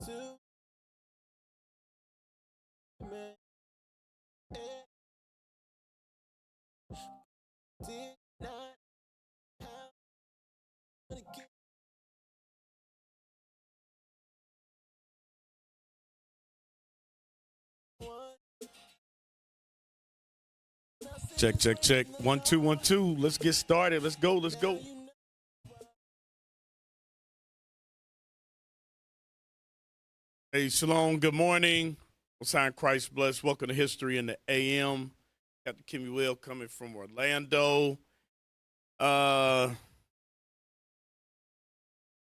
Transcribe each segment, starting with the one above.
to me. Did not have to get one. Check, check, check. 1 2 1 2. Let's get started. Let's go. Let's go. Hey, shalom. Good morning. Sign Christ bless. Welcome to History in the AM. Captain Kimmy Will coming from Orlando.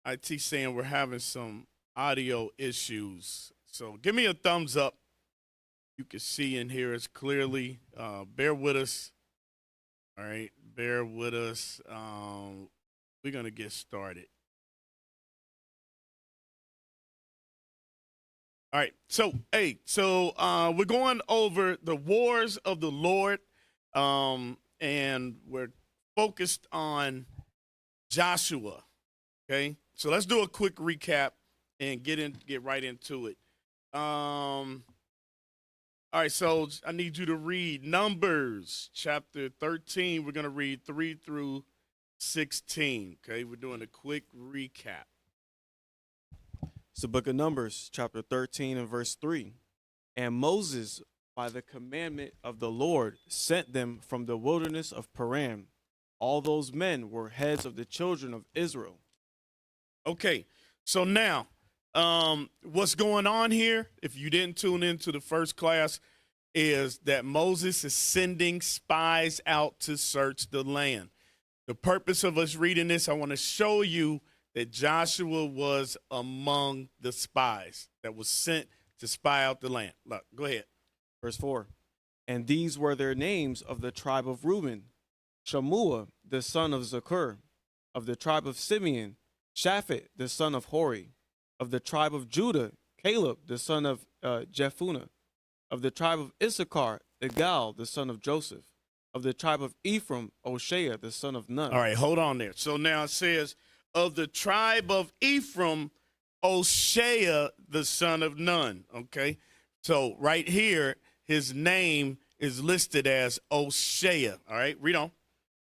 IT saying we're having some audio issues. So give me a thumbs up. You can see and hear us clearly. Bear with us. All right, bear with us. We're going to get started. All right, so we're going over the wars of the Lord, and we're focused on Joshua. Okay, so let's do a quick recap and get right into it. All right, so I need you to read Numbers chapter 13. We're going to read 3 through 16. Okay, we're doing a quick recap. It's the book of Numbers, chapter 13 and verse 3. And Moses, by the commandment of the Lord, sent them from the wilderness of Paran. All those men were heads of the children of Israel. Okay, so now, what's going on here, if you didn't tune into the first class, is that Moses is sending spies out to search the land. The purpose of us reading this, I want to show you that Joshua was among the spies that was sent to spy out the land. Look, go ahead. Verse 4. And these were their names of the tribe of Reuben: Shammua, the son of Zakur; of the tribe of Simeon, Shaphat, the son of Hori; of the tribe of Judah, Caleb, the son of Jephunneh; of the tribe of Issachar, Igal, the son of Joseph; of the tribe of Ephraim, Oshea, the son of Nun. All right, hold on there. So now it says, of the tribe of Ephraim, Oshea, the son of Nun. Okay, so right here, his name is listed as Oshea. All right, read on.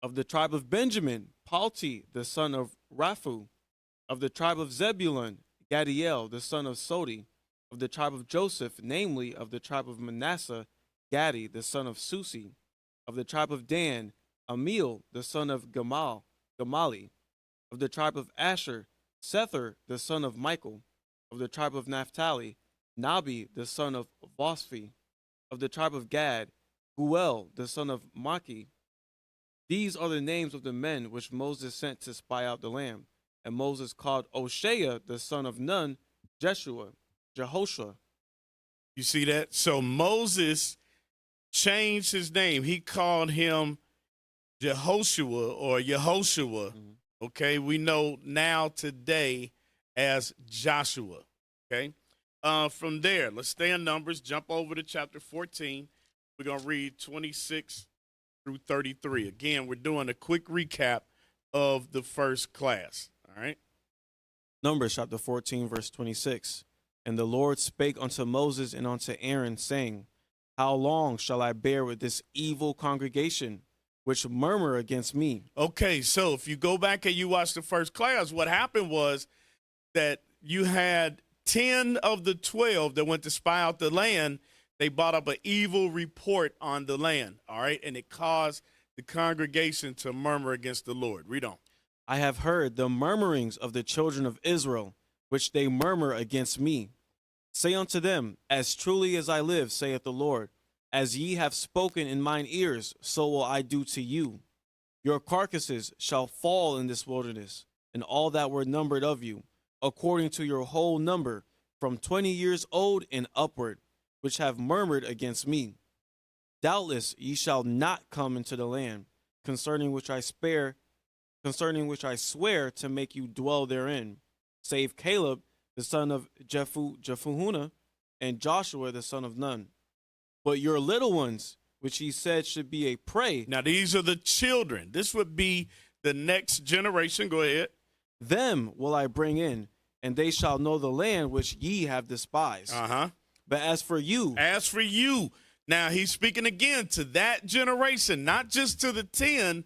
Of the tribe of Benjamin, Palti, the son of Raphu; of the tribe of Zebulun, Gadiel, the son of Sodi; of the tribe of Joseph, namely of the tribe of Manasseh, Gadi, the son of Susi; of the tribe of Dan, Amiel, the son of Gamali; of the tribe of Asher, Sethur, the son of Michael; of the tribe of Naphtali, Nabi, the son of Vosphi; of the tribe of Gad, Guel, the son of Maki. These are the names of the men which Moses sent to spy out the land. And Moses called Oshea, the son of Nun, Jehoshua. You see that? So Moses changed his name. He called him Jehoshua or Yehoshua. Mm-hmm. Okay, we know now today as Joshua. Okay, from there, let's stay in Numbers, jump over to chapter 14. We're going to read 26 through 33. Again, we're doing a quick recap of the first class. All right. Numbers chapter 14, verse 26. And the Lord spake unto Moses and unto Aaron, saying, How long shall I bear with this evil congregation, which murmur against me? Okay, so if you go back and you watch the first class, what happened was that you had 10 of the 12 that went to spy out the land. They brought up an evil report on the land, all right? And it caused the congregation to murmur against the Lord. Read on. I have heard the murmurings of the children of Israel, which they murmur against me. Say unto them, As truly as I live, saith the Lord, as ye have spoken in mine ears, so will I do to you. Your carcasses shall fall in this wilderness, and all that were numbered of you, according to your whole number, from 20 years old and upward, which have murmured against me. Doubtless ye shall not come into the land, concerning which I swear to make you dwell therein, save Caleb the son of Jephunneh, and Joshua the son of Nun. But your little ones, which he said should be a prey. Now, these are the children. This would be the next generation. Go ahead. Them will I bring in, and they shall know the land which ye have despised. But as for you, now he's speaking again to that generation, not just to the 10,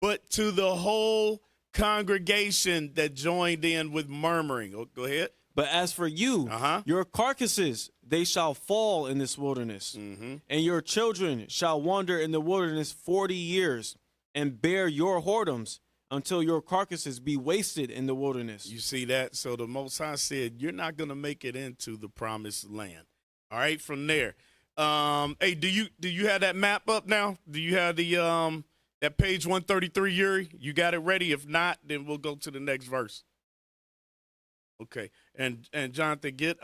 but to the whole congregation that joined in with murmuring. Oh, go ahead. But as for you, your carcasses, they shall fall in this wilderness, and your children shall wander in the wilderness 40 years, and bear your whoredoms until your carcasses be wasted in the wilderness. You see that? So the Most High said, you're not going to make it into the promised land. All right, from there. Hey, do you have that map up now? Do you have the that page 133, Yuri? You got it ready? If not, then we'll go to the next verse. Okay. And Jonathan, get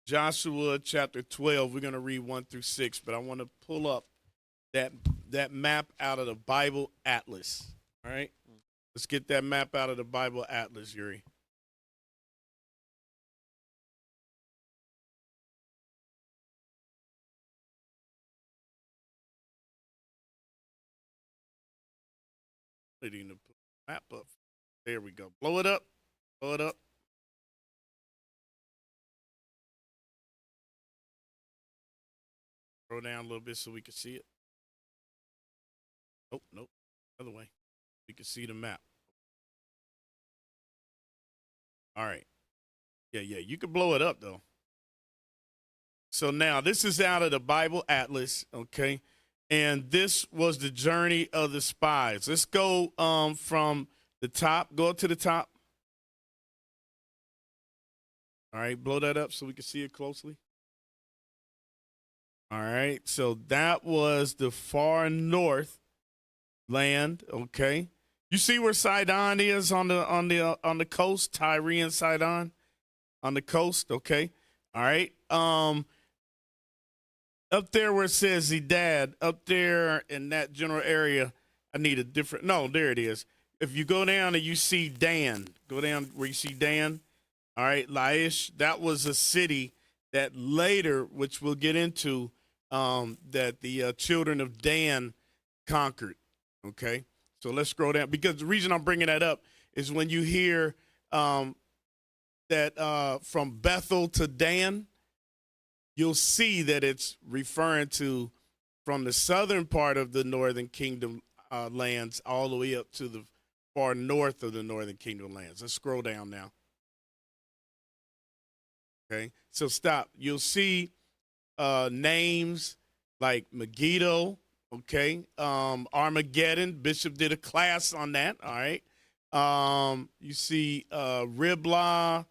Joshua chapter 12. We're going to read 1 through 6, but I want to pull up that map out of the Bible Atlas. All right? Let's get that map out of the Bible Atlas, Yuri. Needing to put the map up. There we go. Blow it up. Blow it up. Throw down a little bit so we can see it. Nope. Other way. We can see the map. All right. Yeah. You can blow it up, though. So now this is out of the Bible Atlas, okay? And this was the journey of the spies. Let's go from the top. Go up to the top. All right, blow that up so we can see it closely. All right, so that was the far north land. Okay, you see where Sidon is on the coast, Tyre and Sidon on the coast. Okay, all right. Up there where it says Zedad, up there in that general area, I need a different. No, there it is. If you go down and you see Dan, go down where you see Dan. All right, Laish, that was a city that later, which we'll get into, that the children of Dan conquered. Okay, so let's scroll down, because the reason I'm bringing that up is when you hear that from Bethel to Dan, you'll see that it's referring to from the southern part of the northern kingdom lands all the way up to the far north of the northern kingdom lands. Let's scroll down now. Okay, so stop. You'll see names like Megiddo, okay, Armageddon. Bishop did a class on that, all right. You see Riblah,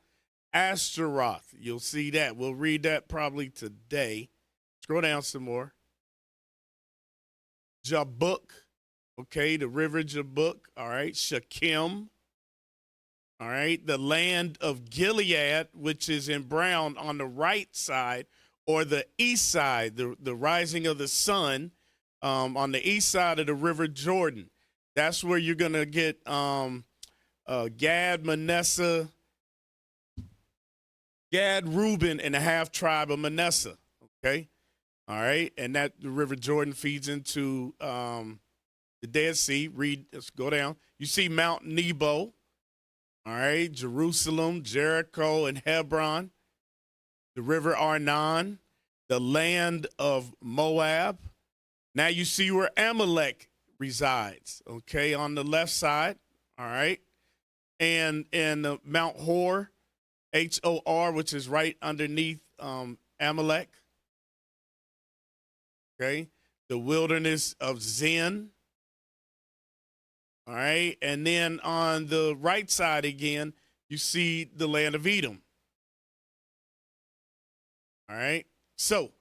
Ashtaroth. You'll see that. We'll read that probably today. Scroll down some more. Jabbok, okay, the river Jabbok, all right. Shechem, all right. The land of Gilead, which is in brown on the right side, or the east side, the rising of the sun on the east side of the river Jordan. That's where you're going to get Gad, Manasseh, Gad, Reuben, and the half tribe of Manasseh. Okay, all right, and that the river Jordan feeds into the Dead Sea. Let's go down. You see Mount Nebo. All right, Jerusalem, Jericho, and Hebron. The river Arnon, the land of Moab. Now you see where Amalek resides. Okay, on the left side. All right, and Mount Hor. Hor, which is right underneath Amalek. Okay, the wilderness of Zin. All right, and then on the right side again, you see the land of Edom. All right, so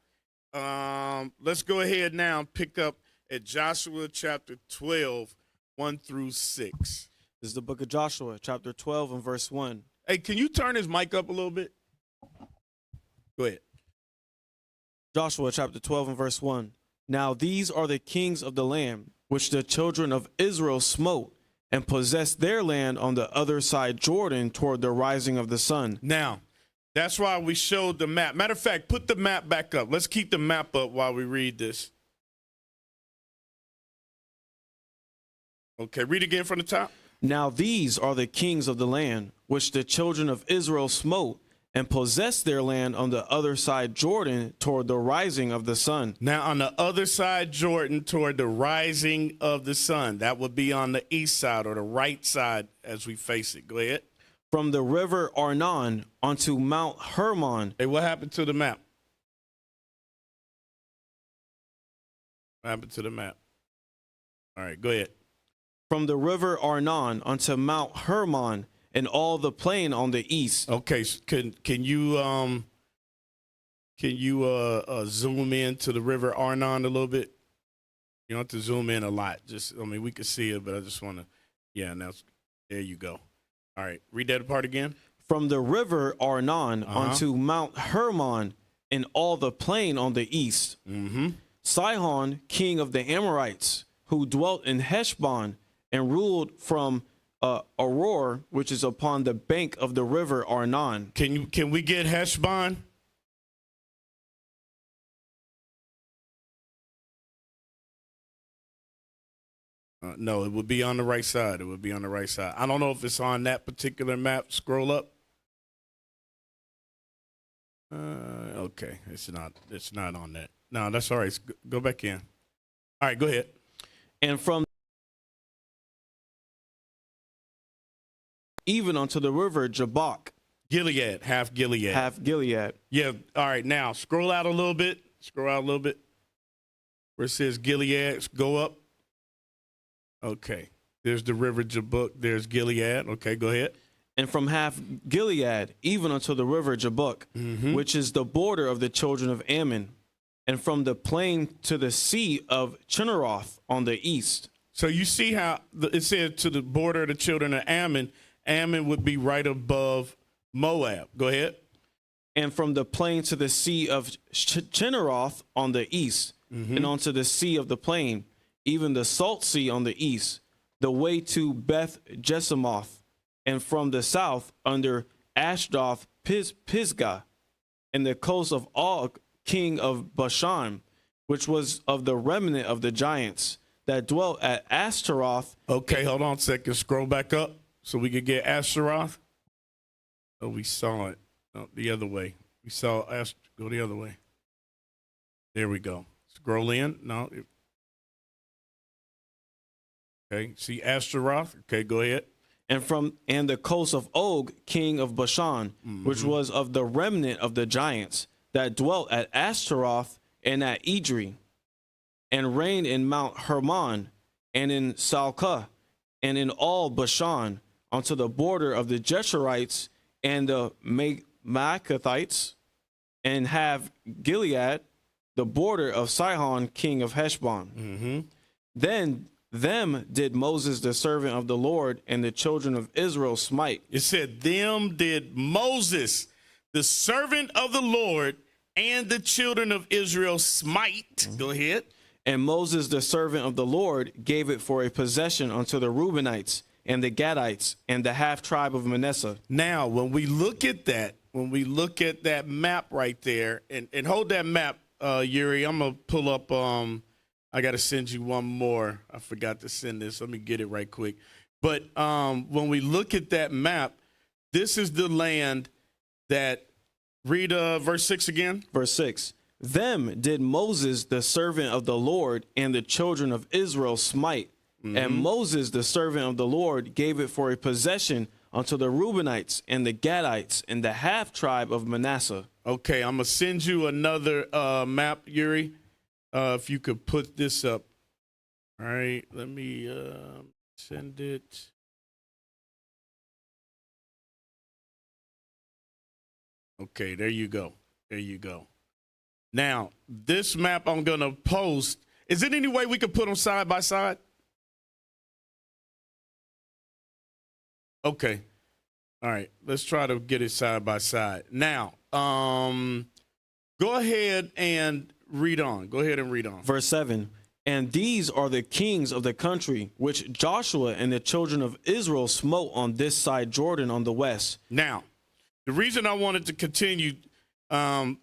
let's go ahead now and pick up at Joshua chapter 12, 1 through 6. This is the book of Joshua, chapter 12 and verse 1. Hey, can you turn his mic up a little bit? Go ahead. Joshua chapter 12 and verse 1. Now these are the kings of the land, which the children of Israel smote, and possessed their land on the other side Jordan toward the rising of the sun. Now, that's why we showed the map. Matter of fact, put the map back up. Let's keep the map up while we read this. Okay, read again from the top. Now these are the kings of the land, which the children of Israel smote, and possessed their land on the other side Jordan toward the rising of the sun. Now, on the other side Jordan toward the rising of the sun, that would be on the east side or the right side as we face it. Go ahead. From the river Arnon unto Mount Hermon. Hey, what happened to the map? What happened to the map? All right, go ahead. From the river Arnon unto Mount Hermon, and all the plain on the east. Okay, so can you zoom in to the river Arnon a little bit? You don't have to zoom in a lot. We could see it, but I just want to. Yeah, now there you go. All right, read that part again. From the river Arnon unto Mount Hermon, and all the plain on the east. Mm-hmm. Sihon, king of the Amorites, who dwelt in Heshbon, and ruled from Auror, which is upon the bank of the river Arnon. Can we get Heshbon? No, it would be on the right side. It would be on the right side. I don't know if it's on that particular map. Scroll up. Okay, it's not. It's not on that. No, that's all right. Go back in. All right, go ahead. And from even unto the river Jabbok. Gilead, half Gilead. Half Gilead. Yeah, all right, now scroll out a little bit. Scroll out a little bit. Where it says Gilead, go up. Okay, there's the river Jabbok. There's Gilead. Okay, go ahead. And from half Gilead, even unto the river Jabbok, which is the border of the children of Ammon, and from the plain to the sea of Chinneroth on the east. So you see how it said to the border of the children of Ammon. Ammon would be right above Moab. Go ahead. And from the plain to the sea of Chinneroth on the east, and onto the sea of the plain, even the salt sea on the east, the way to Beth Jesimoth, and from the south under Ashdoth Pisgah, and the coast of Og, king of Bashan, which was of the remnant of the giants that dwelt at Ashtaroth. Okay, hold on a second. Scroll back up so we could get Ashtaroth. Oh, we saw it. No, the other way. We saw go the other way. There we go. Scroll in. No. Okay, see Ashtaroth. Okay, go ahead. And the coast of Og, king of Bashan, which was of the remnant of the giants that dwelt at Ashtaroth and at Edrei, and reigned in Mount Hermon, and in Salcah, and in all Bashan, unto the border of the Jeshurites and the Maacathites, and have Gilead, the border of Sihon, king of Heshbon. Then them did Moses, the servant of the Lord, and the children of Israel smite. It said, them did Moses, the servant of the Lord, and the children of Israel smite. Go ahead. And Moses, the servant of the Lord, gave it for a possession unto the Reubenites and the Gadites and the half tribe of Manasseh. Now, when we look at that map right there, and hold that map, Yuri, I'm going to pull up, I got to send you one more. I forgot to send this. Let me get it right quick. But when we look at that map, this is the land that, read verse 6 again. Verse 6. Them did Moses, the servant of the Lord, and the children of Israel smite. And Moses, the servant of the Lord, gave it for a possession unto the Reubenites and the Gadites and the half tribe of Manasseh. Okay, I'm going to send you another map, Yuri. If you could put this up. All right, let me send it. Okay, there you go. There you go. Now, this map I'm going to post. Is there any way we could put them side by side? Okay. All right, let's try to get it side by side. Now, go ahead and read on. Go ahead and read on. Verse 7. And these are the kings of the country which Joshua and the children of Israel smote on this side Jordan on the west. Now, the reason I wanted to continue,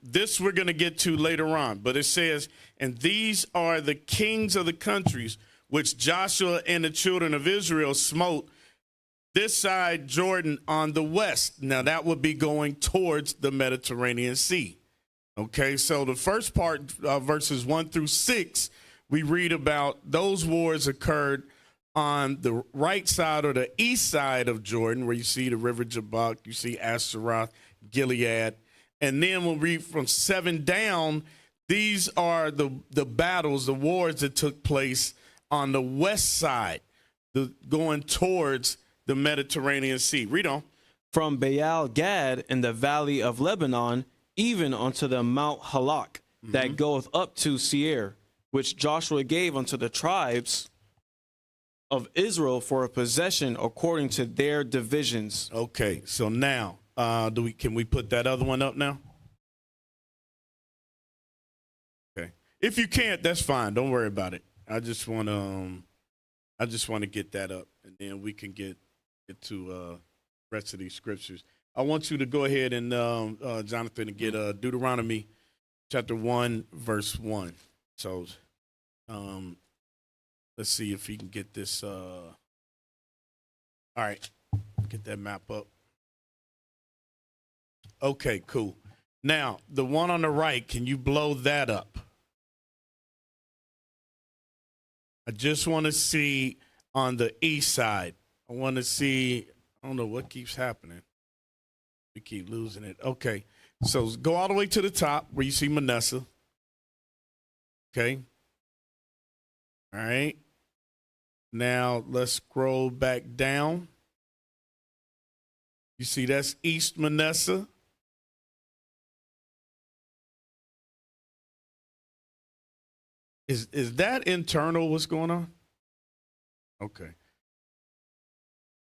this we're going to get to later on, but it says, and these are the kings of the countries which Joshua and the children of Israel smote This side, Jordan on the west. Now, that would be going towards the Mediterranean Sea. Okay, so the first part, verses 1 through 6, we read about those wars occurred on the right side or the east side of Jordan, where you see the river Jabbok, you see Ashtaroth, Gilead. And then we'll read from 7 down. These are the battles, the wars that took place on the west side, going towards the Mediterranean Sea. Read on. From Baal Gad in the valley of Lebanon, even unto the Mount Halak, that goeth up to Seir, which Joshua gave unto the tribes of Israel for a possession according to their divisions. Okay, so now, can we put that other one up now? Okay, if you can't, that's fine. Don't worry about it. I just want to get that up, and then we can get to rest of these scriptures. I want you to go ahead and Jonathan, and get Deuteronomy chapter 1 verse 1. So let's see if he can get this. All right, get that map up. Okay, cool. Now the one on the right, can you blow that up? I just want to see on the east side. I want to see, I don't know what keeps happening. We keep losing it. Okay, so go all the way to the top where you see Manasseh. Okay. All right. Now let's scroll back down. You see that's East Manasseh. Is that internal? What's going on? Okay.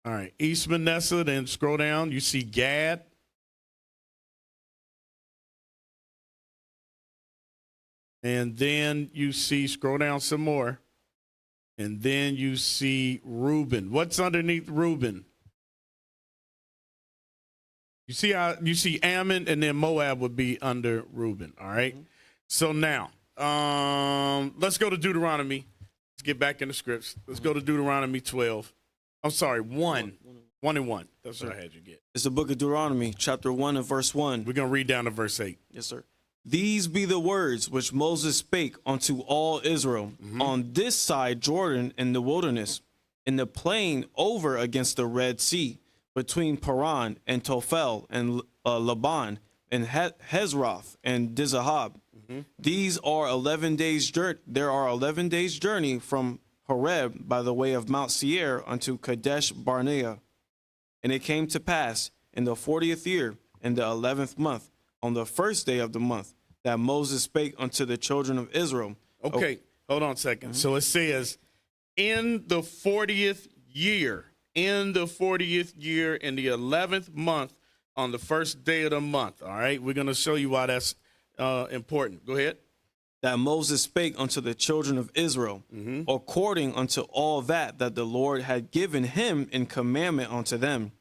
All right. East Manasseh, then scroll down. You see Gad. And then you see, scroll down some more. And then you see Reuben. What's underneath Reuben? You see how you see Ammon, and then Moab would be under Reuben. All right. So now, let's go to Deuteronomy. Let's get back in the scripts. Let's go to Deuteronomy 12. I'm sorry, 1. 1 and 1. That's what I had you get. It's the book of Deuteronomy, chapter 1 and verse 1. We're going to read down to verse 8. Yes, sir. These be the words which Moses spake unto all Israel on this side Jordan in the wilderness, in the plain over against the Red Sea, between Paran and Tophel and Laban and Hezroth and Dizahab. These are 11 days journey. There are 11 days journey from Horeb by the way of Mount Seir unto Kadesh Barnea. And it came to pass in the 40th year, in the 11th month, on the first day of the month, that Moses spake unto the children of Israel. Okay, hold on a second. So it says, in the 40th year, in the 40th year, in the 11th month, on the first day of the month. All right, we're going to show you why that's important. Go ahead. That Moses spake unto the children of Israel, according unto all that the Lord had given him in commandment unto them,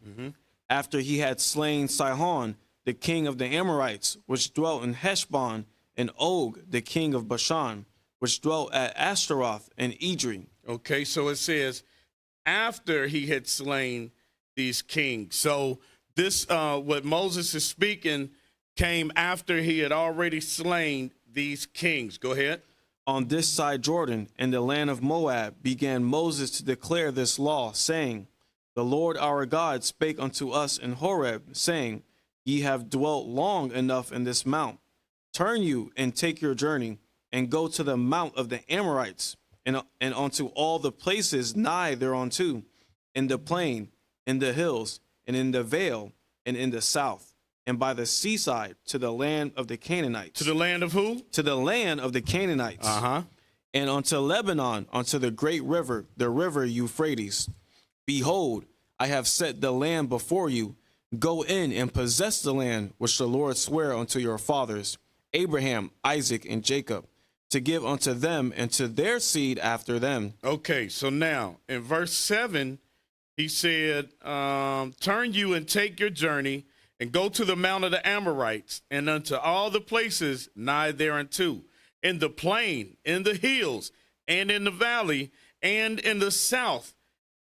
after he had slain Sihon, the king of the Amorites, which dwelt in Heshbon, and Og, the king of Bashan, which dwelt at Ashtaroth and Edrei. Okay, so it says, after he had slain these kings. So this, what Moses is speaking, came after he had already slain these kings. Go ahead. On this side Jordan, in the land of Moab, began Moses to declare this law, saying, the Lord our God spake unto us in Horeb, saying, ye have dwelt long enough in this mount. Turn you and take your journey, and go to the mount of the Amorites, and unto all the places nigh thereunto, in the plain, in the hills, and in the vale, and in the south, and by the seaside, to the land of the Canaanites. To the land of who? To the land of the Canaanites. And unto Lebanon, unto the great river, the river Euphrates. Behold, I have set the land before you. Go in and possess the land which the Lord sware unto your fathers, Abraham, Isaac, and Jacob, to give unto them and to their seed after them. Okay, so now in verse 7, he said, turn you and take your journey, and go to the mount of the Amorites, and unto all the places nigh thereunto, in the plain, in the hills, and in the valley, and in the south,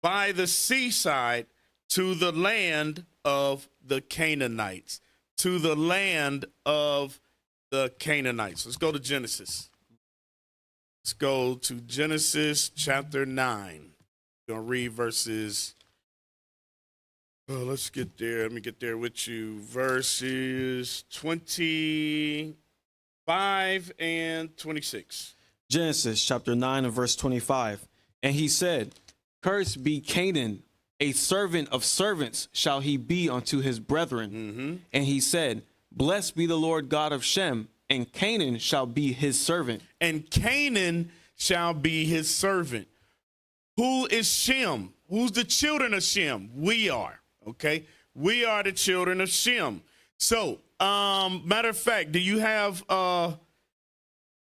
by the seaside, to the land of the Canaanites. To the land of the Canaanites. Let's go to Genesis. Let's go to Genesis chapter 9. We're going to read verses. Oh, let's get there. Let me get there with you. Verses 25 and 26. Genesis chapter 9 and verse 25. And he said, Cursed be Canaan, a servant of servants shall he be unto his brethren. And he said, Blessed be the Lord God of Shem, and Canaan shall be his servant. And Canaan shall be his servant. Who is Shem? Who's the children of Shem? We are, okay? We are the children of Shem. So, matter of fact, do you have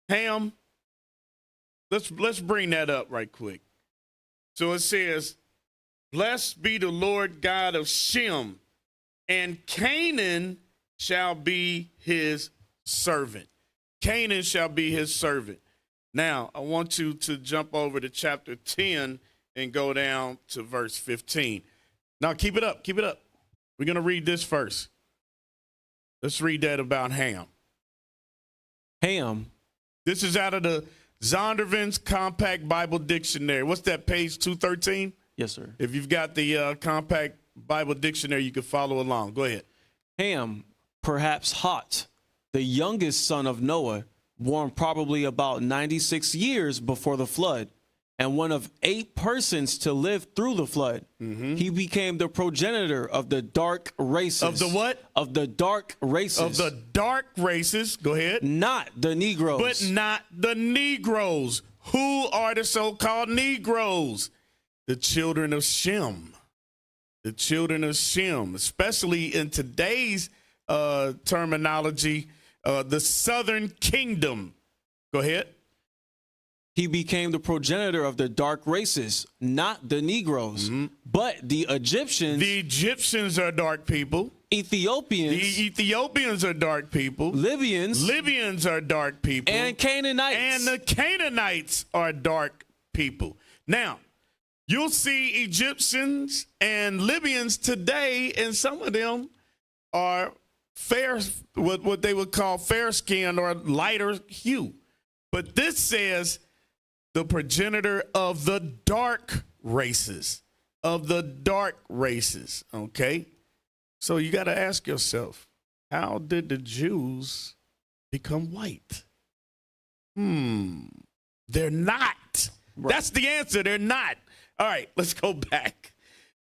Ham? Let's bring that up right quick. So it says, Blessed be the Lord God of Shem, and Canaan shall be his servant. Canaan shall be his servant. Now, I want you to jump over to chapter 10 and go down to verse 15. Now, keep it up. Keep it up. We're going to read this first. Let's read that about Ham. Ham. This is out of the Zondervan's Compact Bible Dictionary. What's that, page 213? Yes, sir. If you've got the Compact Bible Dictionary, you can follow along. Go ahead. Ham, perhaps Hot, the youngest son of Noah, born probably about 96 years before the flood, and one of 8 persons to live through the flood. He became the progenitor of the dark races. Of the what? Of the dark races. Of the dark races. Go ahead. Not the Negroes. But not the Negroes. Who are the so-called Negroes? The children of Shem. The children of Shem, especially in today's terminology, the southern kingdom. Go ahead. He became the progenitor of the dark races, not the Negroes, but the Egyptians. The Egyptians are dark people. Ethiopians. The Ethiopians are dark people. Libyans. Libyans are dark people. And Canaanites. And the Canaanites are dark people. Now, you'll see Egyptians and Libyans today, and some of them are fair, what they would call fair-skinned or lighter hue. But this says the progenitor of the dark races, okay? So you got to ask yourself, how did the Jews become white? They're not. Right. That's the answer. They're not. All right, let's go back.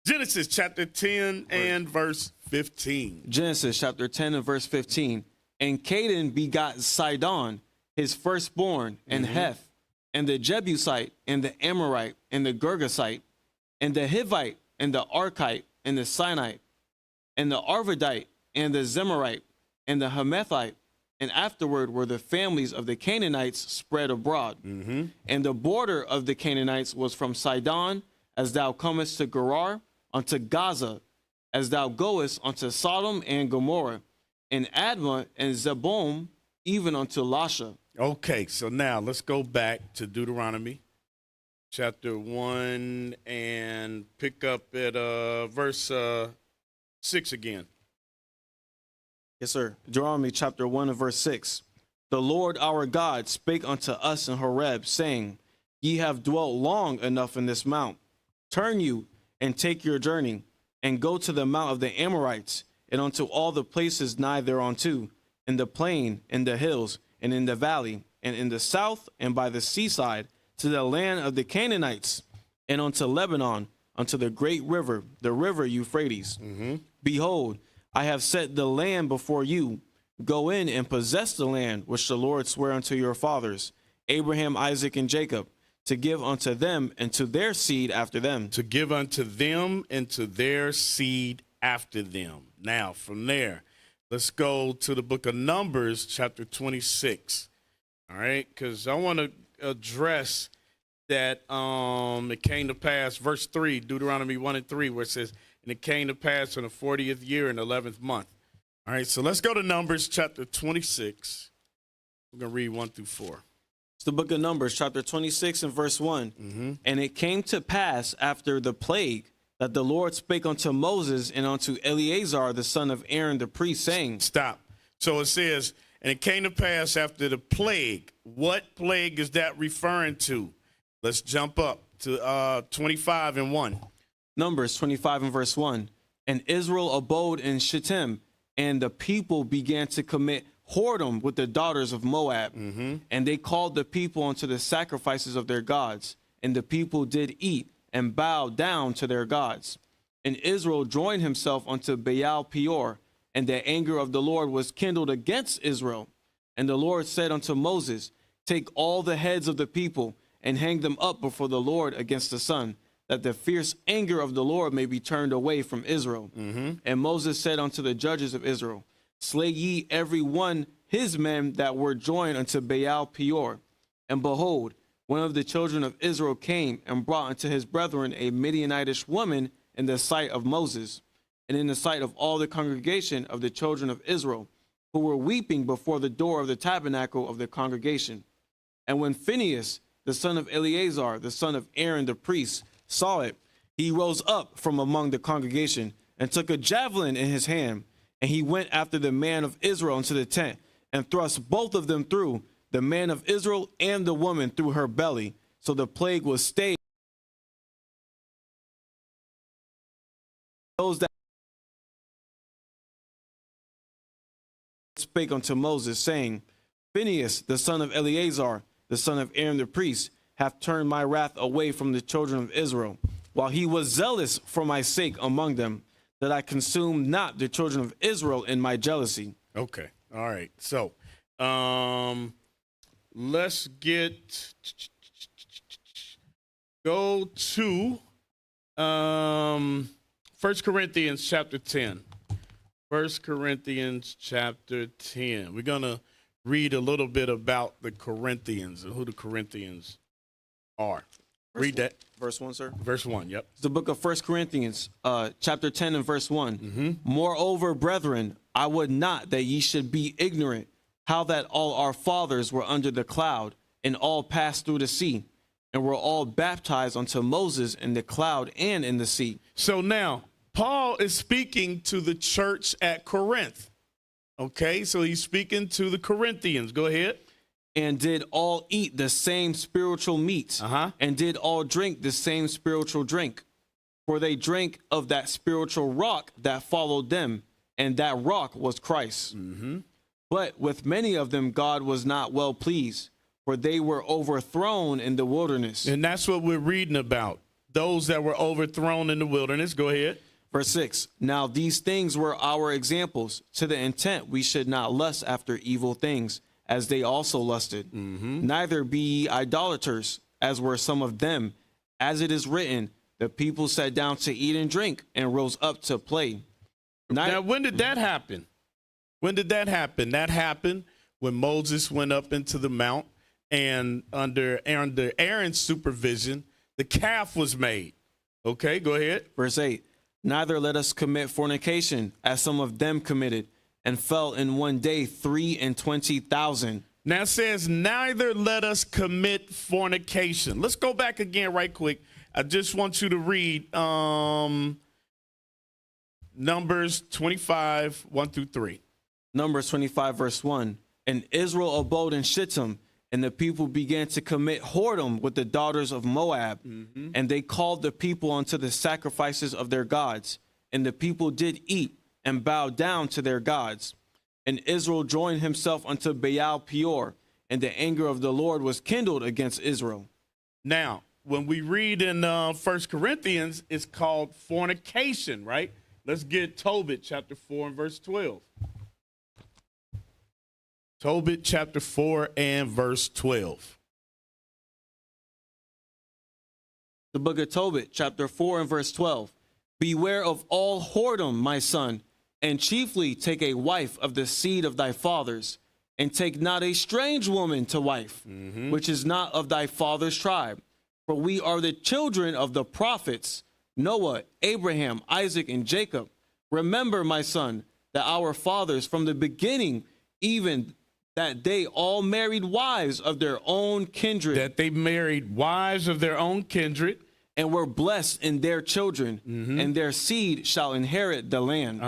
Genesis chapter 10 and verse 15. Genesis chapter 10 and verse 15. And Canaan begot Sidon, his firstborn, and Heth, and the Jebusite, and the Amorite, and the Girgasite, and the Hivite, and the Archite, and the Sinite, and the Arvadite, and the Zemarite, and the Hamethite. And afterward were the families of the Canaanites spread abroad. And the border of the Canaanites was from Sidon, as thou comest to Gerar, unto Gaza, as thou goest unto Sodom and Gomorrah, and Admah and Zeboim, even unto Lasha. Okay, so now let's go back to Deuteronomy chapter 1 and pick up at verse 6 again. Yes, sir. Deuteronomy chapter 1 and verse 6. The Lord our God spake unto us in Horeb, saying, Ye have dwelt long enough in this mount. Turn you and take your journey, and go to the mount of the Amorites, and unto all the places nigh thereunto, in the plain, in the hills, and in the valley, and in the south, and by the seaside, to the land of the Canaanites, and unto Lebanon, unto the great river, the river Euphrates. Behold, I have set the land before you. Go in and possess the land which the Lord sware unto your fathers, Abraham, Isaac, and Jacob, to give unto them and to their seed after them. To give unto them and to their seed after them. Now, from there, let's go to the book of Numbers, chapter 26. All right, because I want to address that it came to pass, verse 3, Deuteronomy 1 and 3, where it says, and it came to pass in the 40th year in the 11th month. All right, so let's go to Numbers chapter 26. We're going to read 1 through 4. It's the book of Numbers, chapter 26 and verse 1. And it came to pass after the plague that the Lord spake unto Moses and unto Eleazar the son of Aaron the priest, saying, Stop. So it says, and it came to pass after the plague. What plague is that referring to? Let's jump up to 25 and 1. Numbers 25 and verse 1. And Israel abode in Shittim, and the people began to commit whoredom with the daughters of Moab. And they called the people unto the sacrifices of their gods. And the people did eat and bow down to their gods. And Israel joined himself unto Baal Peor, and the anger of the Lord was kindled against Israel. And the Lord said unto Moses, take all the heads of the people and hang them up before the Lord against the sun, that the fierce anger of the Lord may be turned away from Israel. And Moses said unto the judges of Israel, slay ye every one his men that were joined unto Baal Peor. And behold, one of the children of Israel came and brought unto his brethren a Midianitish woman in the sight of Moses, and in the sight of all the congregation of the children of Israel, who were weeping before the door of the tabernacle of the congregation. And when Phinehas, the son of Eleazar, the son of Aaron the priest, saw it, he rose up from among the congregation and took a javelin in his hand, and he went after the man of Israel into the tent and thrust both of them through, the man of Israel and the woman through her belly. So the plague was stayed. Those that spake unto Moses, saying, Phinehas, the son of Eleazar, the son of Aaron the priest, hath turned my wrath away from the children of Israel, while he was zealous for my sake among them, that I consumed not the children of Israel in my jealousy. Okay. All right. So let's go to 1 Corinthians chapter 10. 1 Corinthians chapter 10. We're going to read a little bit about the Corinthians and who the Corinthians are. Read that. Verse 1, sir. Verse 1, yep. It's the book of 1 Corinthians, chapter 10 and verse 1. Moreover, brethren, I would not that ye should be ignorant how that all our fathers were under the cloud, and all passed through the sea, and were all baptized unto Moses in the cloud and in the sea. So now, Paul is speaking to the church at Corinth. Okay, so he's speaking to the Corinthians. Go ahead. And did all eat the same spiritual meat, and did all drink the same spiritual drink. For they drank of that spiritual rock that followed them, and that rock was Christ. But with many of them God was not well pleased, for they were overthrown in the wilderness. And that's what we're reading about, those that were overthrown in the wilderness. Go ahead. Verse 6, now these things were our examples, to the intent we should not lust after evil things, as they also lusted. Neither be ye idolaters, as were some of them. As it is written, the people sat down to eat and drink, and rose up to play. Now, when did that happen? When did that happen? That happened when Moses went up into the mount, and under Aaron's supervision, the calf was made. Okay, go ahead. Verse 8, neither let us commit fornication, as some of them committed, and fell in one day 23,000. Now it says, neither let us commit fornication. Let's go back again right quick. I just want you to read Numbers 25, 1 through 3. Numbers 25, verse 1. And Israel abode in Shittim, and the people began to commit whoredom with the daughters of Moab. And they called the people unto the sacrifices of their gods. And the people did eat and bow down to their gods. And Israel joined himself unto Baal Peor, and the anger of the Lord was kindled against Israel. Now, when we read in 1 Corinthians, it's called fornication, right? Let's get Tobit chapter 4 and verse 12. Tobit chapter 4 and verse 12. The book of Tobit, chapter 4 and verse 12. Beware of all whoredom, my son, and chiefly take a wife of the seed of thy fathers, and take not a strange woman to wife, which is not of thy father's tribe. For we are the children of the prophets, Noah, Abraham, Isaac, and Jacob. Remember, my son, that our fathers from the beginning, even that they all married wives of their own kindred. That they married wives of their own kindred. and were blessed in their children, and their seed shall inherit the land.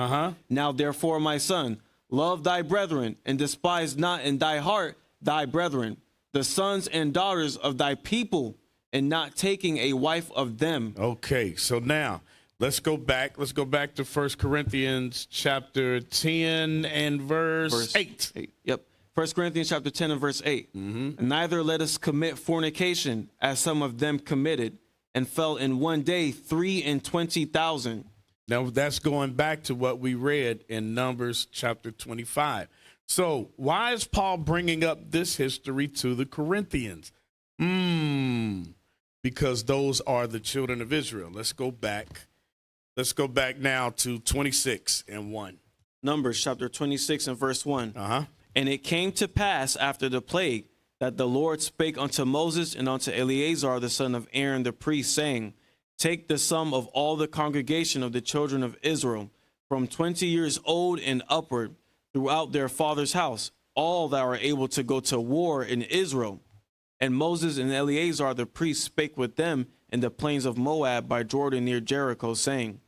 Now therefore, my son, love thy brethren, and despise not in thy heart thy brethren, the sons and daughters of thy people, and not taking a wife of them. Okay, so now let's go back. Let's go back to 1 Corinthians chapter 10 and verse 8. Yep. 1 Corinthians chapter 10 and verse 8. Neither let us commit fornication, as some of them committed, and fell in one day 23,000. Now that's going back to what we read in Numbers chapter 25. So why is Paul bringing up this history to the Corinthians? Because those are the children of Israel. Let's go back. Let's go back now to 26 and 1. Numbers chapter 26 and verse 1. And it came to pass after the plague that the Lord spake unto Moses and unto Eleazar the son of Aaron the priest, saying, Take the sum of all the congregation of the children of Israel, from 20 years old and upward, throughout their father's house, all that are able to go to war in Israel. And Moses and Eleazar the priest spake with them in the plains of Moab by Jordan near Jericho, saying,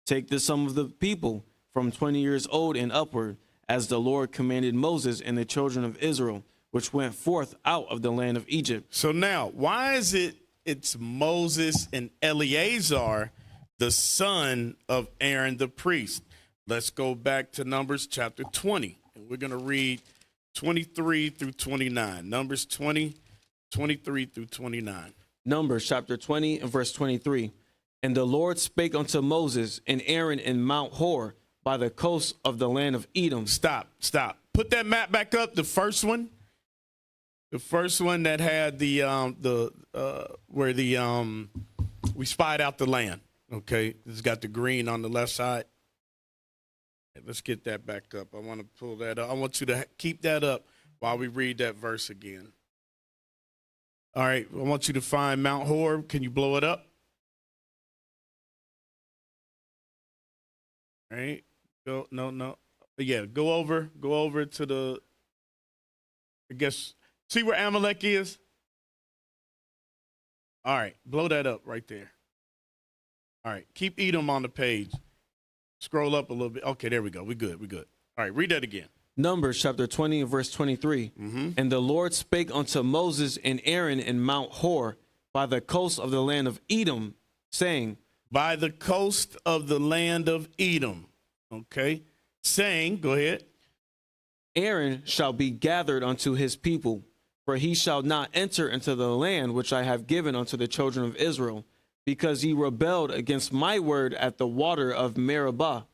Take the sum of the people from 20 years old and upward, as the Lord commanded Moses and the children of Israel, which went forth out of the land of Egypt. So now, why is it's Moses and Eleazar, the son of Aaron the priest? Let's go back to Numbers chapter 20, and we're going to read 23 through 29. Numbers 20, 23 through 29. Numbers chapter 20 and verse 23. And the Lord spake unto Moses and Aaron in Mount Hor, by the coast of the land of Edom. Stop. Put that map back up. The first one that had where we spied out the land. Okay, it's got the green on the left side. Let's get that back up. I want to pull that up. I want you to keep that up while we read that verse again. All right, I want you to find Mount Hor. Can you blow it up? All right. No. Yeah, go over to the, I guess, see where Amalek is? All right, blow that up right there. All right, keep Edom on the page. Scroll up a little bit. Okay, there we go. We good. All right, read that again. Numbers chapter 20 and verse 23. And the Lord spake unto Moses and Aaron in Mount Hor, by the coast of the land of Edom, saying, By the coast of the land of Edom. Okay. Saying, go ahead. Aaron shall be gathered unto his people, for he shall not enter into the land which I have given unto the children of Israel, because he rebelled against my word at the water of Meribah.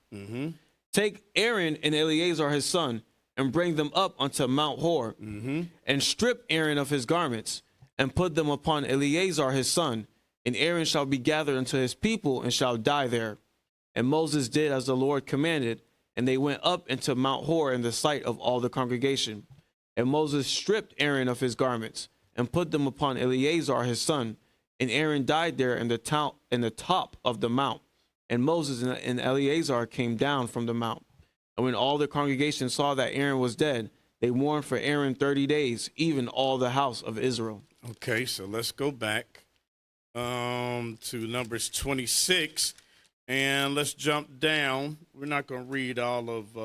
Take Aaron and Eleazar his son, and bring them up unto Mount Hor, and strip Aaron of his garments, and put them upon Eleazar his son, and Aaron shall be gathered unto his people, and shall die there. And Moses did as the Lord commanded, and they went up into Mount Hor in the sight of all the congregation. And Moses stripped Aaron of his garments, and put them upon Eleazar his son, and Aaron died there in the top of the mount. And Moses and Eleazar came down from the mount. And when all the congregation saw that Aaron was dead, they mourned for Aaron 30 days, even all the house of Israel. Okay, so let's go back to Numbers 26, and let's jump down. We're not going to read all of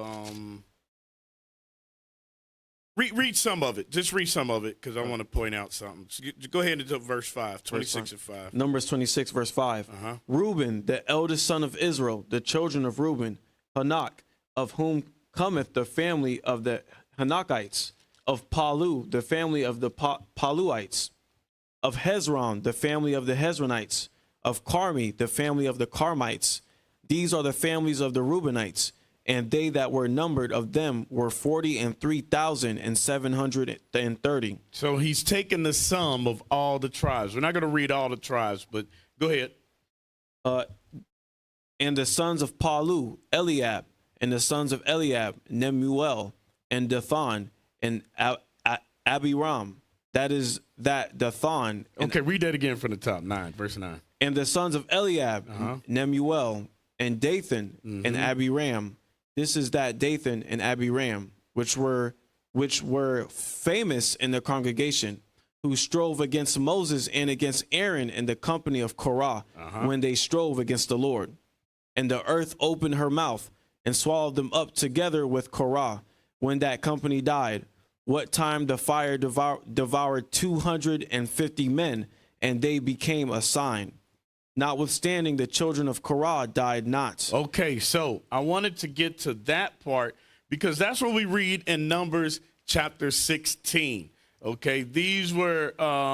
read some of it. Just read some of it, because I want to point out something. So go ahead into verse 5, 26 and 5. Numbers 26, verse 5. Reuben, the eldest son of Israel, the children of Reuben, Hanok, of whom cometh the family of the Hanokites, of Palu, the family of the Paluites, of Hezron, the family of the Hezronites, of Carmi, the family of the Carmites. These are the families of the Reubenites, and they that were numbered of them were 43,730. So he's taken the sum of all the tribes. We're not going to read all the tribes, but go ahead. And the sons of Palu, Eliab, and the sons of Eliab, Nemuel, and Dathan, and Abiram. That is Dathan. Okay, read that again from the top, verse 9. And the sons of Eliab, Nemuel, and Dathan, and Abiram. This is that Dathan and Abiram, which were famous in the congregation, who strove against Moses and against Aaron in the company of Korah when they strove against the Lord. And the earth opened her mouth and swallowed them up together with Korah when that company died. What time the fire devoured 250 men, and they became a sign. Notwithstanding, the children of Korah died not. Okay, so I wanted to get to that part because that's what we read in Numbers chapter 16. Okay, these were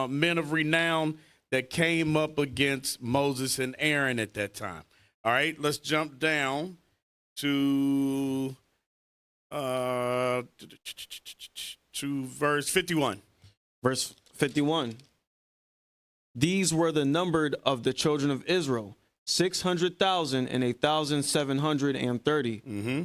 men of renown that came up against Moses and Aaron at that time. All right, let's jump down to verse 51. Verse 51. These were the numbered of the children of Israel, 600,000 and 1,730.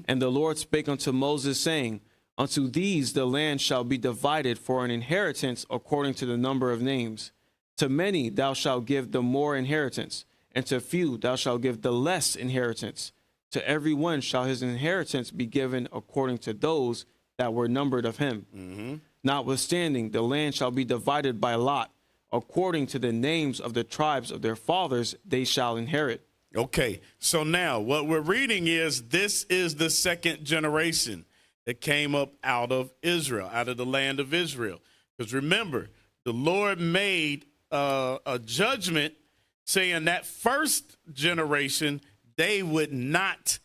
And the Lord spake unto Moses, saying, Unto these the land shall be divided for an inheritance according to the number of names. To many thou shalt give the more inheritance, and to few thou shalt give the less inheritance. To every one shall his inheritance be given according to those that were numbered of him. Notwithstanding, the land shall be divided by lot. According to the names of the tribes of their fathers, they shall inherit. Okay, so now what we're reading is this is the second generation that came up out of Israel, out of the land of Israel. Because remember, the Lord made a judgment saying that first generation, they would not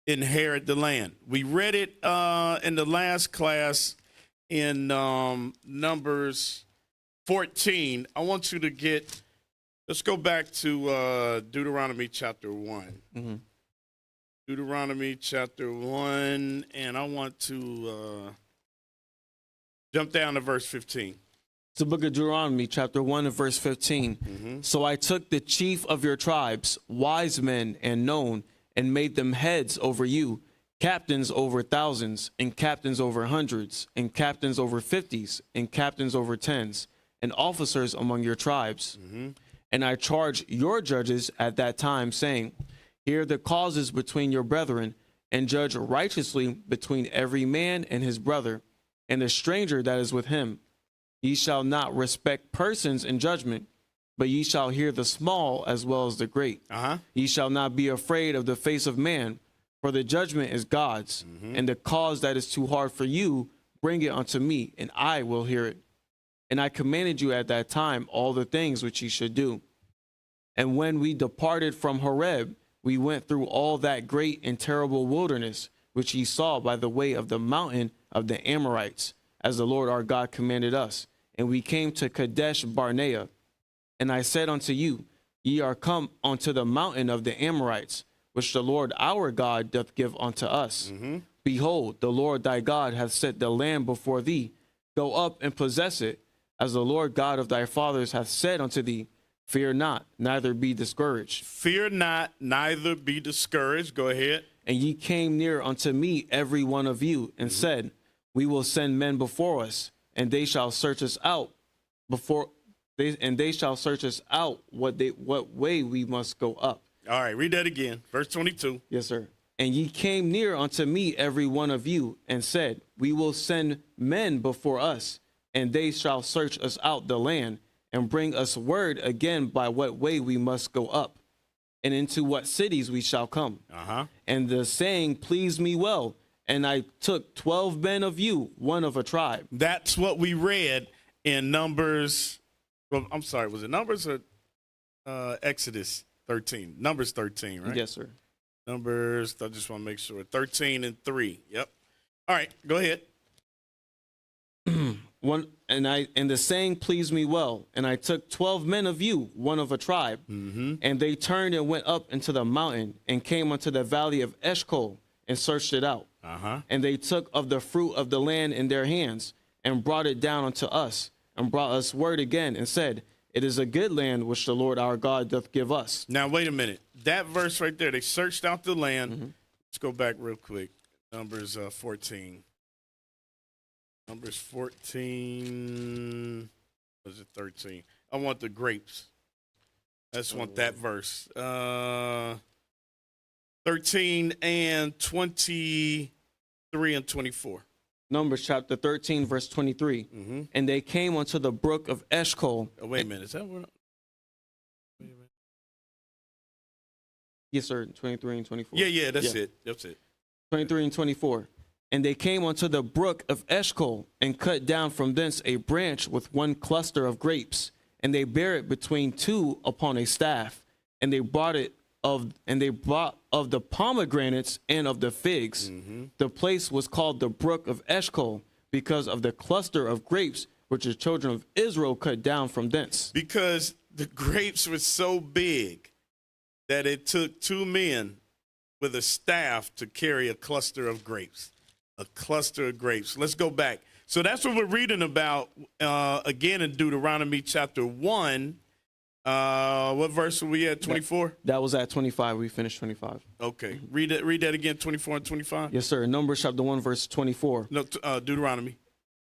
inherit the land. We read it in the last class in Numbers 14. I want you to let's go back to Deuteronomy chapter 1. Deuteronomy chapter 1, and I want to jump down to verse 15. It's the book of Deuteronomy, chapter 1 and verse 15. So I took the chief of your tribes, wise men and known, and made them heads over you, captains over thousands, and captains over hundreds, and captains over fifties, and captains over tens, and officers among your tribes. And I charged your judges at that time, saying, Hear the causes between your brethren, and judge righteously between every man and his brother, and the stranger that is with him. Ye shall not respect persons in judgment, but ye shall hear the small as well as the great. Ye shall not be afraid of the face of man, for the judgment is God's, and the cause that is too hard for you, bring it unto me, and I will hear it. And I commanded you at that time all the things which ye should do. And when we departed from Horeb, we went through all that great and terrible wilderness, which ye saw by the way of the mountain of the Amorites, as the Lord our God commanded us. And we came to Kadesh Barnea. And I said unto you, Ye are come unto the mountain of the Amorites, which the Lord our God doth give unto us. Behold, the Lord thy God hath set the land before thee. Go up and possess it, as the Lord God of thy fathers hath said unto thee. Fear not, neither be discouraged. Fear not, neither be discouraged. Go ahead. And ye came near unto me, every one of you, and said, We will send men before us, and they shall search us out they shall search us out what way we must go up. All right, read that again. Verse 22. Yes, sir. And ye came near unto me, every one of you, and said, We will send men before us, and they shall search us out the land, and bring us word again by what way we must go up, and into what cities we shall come. And the saying pleased me well, and I took 12 men of you, one of a tribe. That's what we read in Numbers. Well, I'm sorry, was it Numbers or Exodus 13? Numbers 13, right? Yes, sir. Numbers, I just want to make sure. 13 and 3. Yep. All right, go ahead. And the saying pleased me well, and I took 12 men of you, one of a tribe, and they turned and went up into the mountain, and came unto the valley of Eshcol, and searched it out. And they took of the fruit of the land in their hands, and brought it down unto us, and brought us word again, and said, It is a good land which the Lord our God doth give us. Now wait a minute. That verse right there, they searched out the land. Let's go back real quick. Numbers 14. Numbers 14, was it 13? I want the grapes. I just want that verse. 13 and 23 and 24. Numbers chapter 13, verse 23. And they came unto the brook of Eshcol. Oh, wait a minute. Is that what? Wait a minute. Yes, sir. 23 and 24. Yeah, that's it. That's it. 23 and 24. And they came unto the brook of Eshcol, and cut down from thence a branch with one cluster of grapes, and they bare it between two upon a staff, and they brought of the pomegranates and of the figs. The place was called the brook of Eshcol, because of the cluster of grapes which the children of Israel cut down from thence. Because the grapes were so big that it took two men with a staff to carry a cluster of grapes. A cluster of grapes. Let's go back. So that's what we're reading about again in Deuteronomy chapter 1. What verse are we at? 24? That was at 25. We finished 25. Okay. Read that again, 24 and 25. Yes, sir. Numbers chapter 1, verse 24. No, Deuteronomy.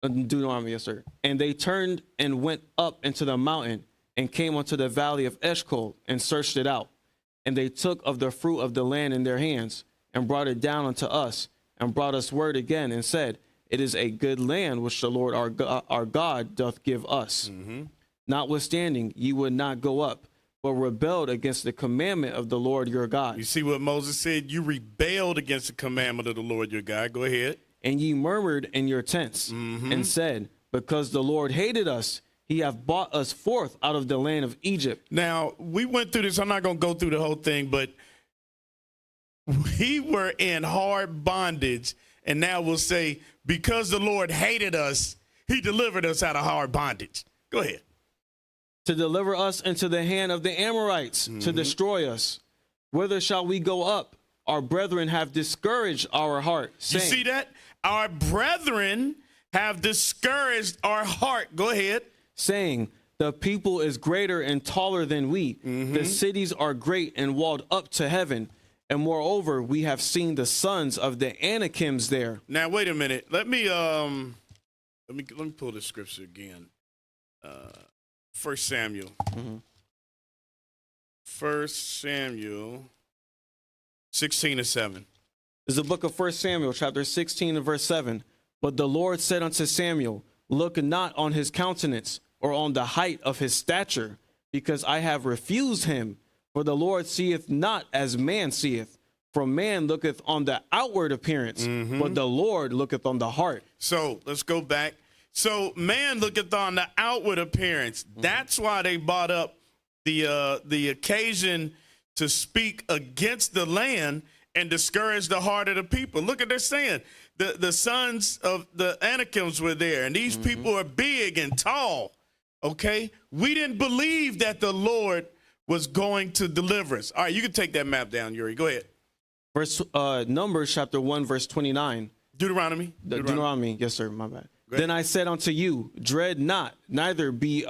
Deuteronomy, yes, sir. And they turned and went up into the mountain and came unto the valley of Eshcol and searched it out. And they took of the fruit of the land in their hands and brought it down unto us, and brought us word again and said, it is a good land which the Lord our God doth give us. Notwithstanding, ye would not go up, but rebelled against the commandment of the Lord your God. You see what Moses said? You rebelled against the commandment of the Lord your God. Go ahead. And ye murmured in your tents and said, because the Lord hated us, he hath brought us forth out of the land of Egypt. Now, we went through this. I'm not going to go through the whole thing, but we were in hard bondage, and now we'll say, because the Lord hated us, he delivered us out of hard bondage. Go ahead. To deliver us into the hand of the Amorites, to destroy us. Whither shall we go up? Our brethren have discouraged our heart, saying, you see that? Our brethren have discouraged our heart. Go ahead. Saying, the people is greater and taller than we. The cities are great and walled up to heaven. And moreover, we have seen the sons of the Anakims there. Now, wait a minute. Let me pull the scripture again. 1 Samuel. 1 Samuel 16 and 7. This is the book of 1 Samuel, chapter 16 and verse 7. But the Lord said unto Samuel, look not on his countenance or on the height of his stature, because I have refused him. For the Lord seeth not as man seeth. For man looketh on the outward appearance, but the Lord looketh on the heart. So let's go back. So man looketh on the outward appearance. That's why they brought up the occasion to speak against the land and discourage the heart of the people. Look at they're saying. The sons of the Anakims were there, and these people are big and tall. Okay? We didn't believe that the Lord was going to deliver us. All right, you can take that map down, Yuri. Go ahead. Numbers chapter 1, verse 29. Deuteronomy. Deuteronomy. Yes, sir. My bad. Then I said unto you, dread not, neither be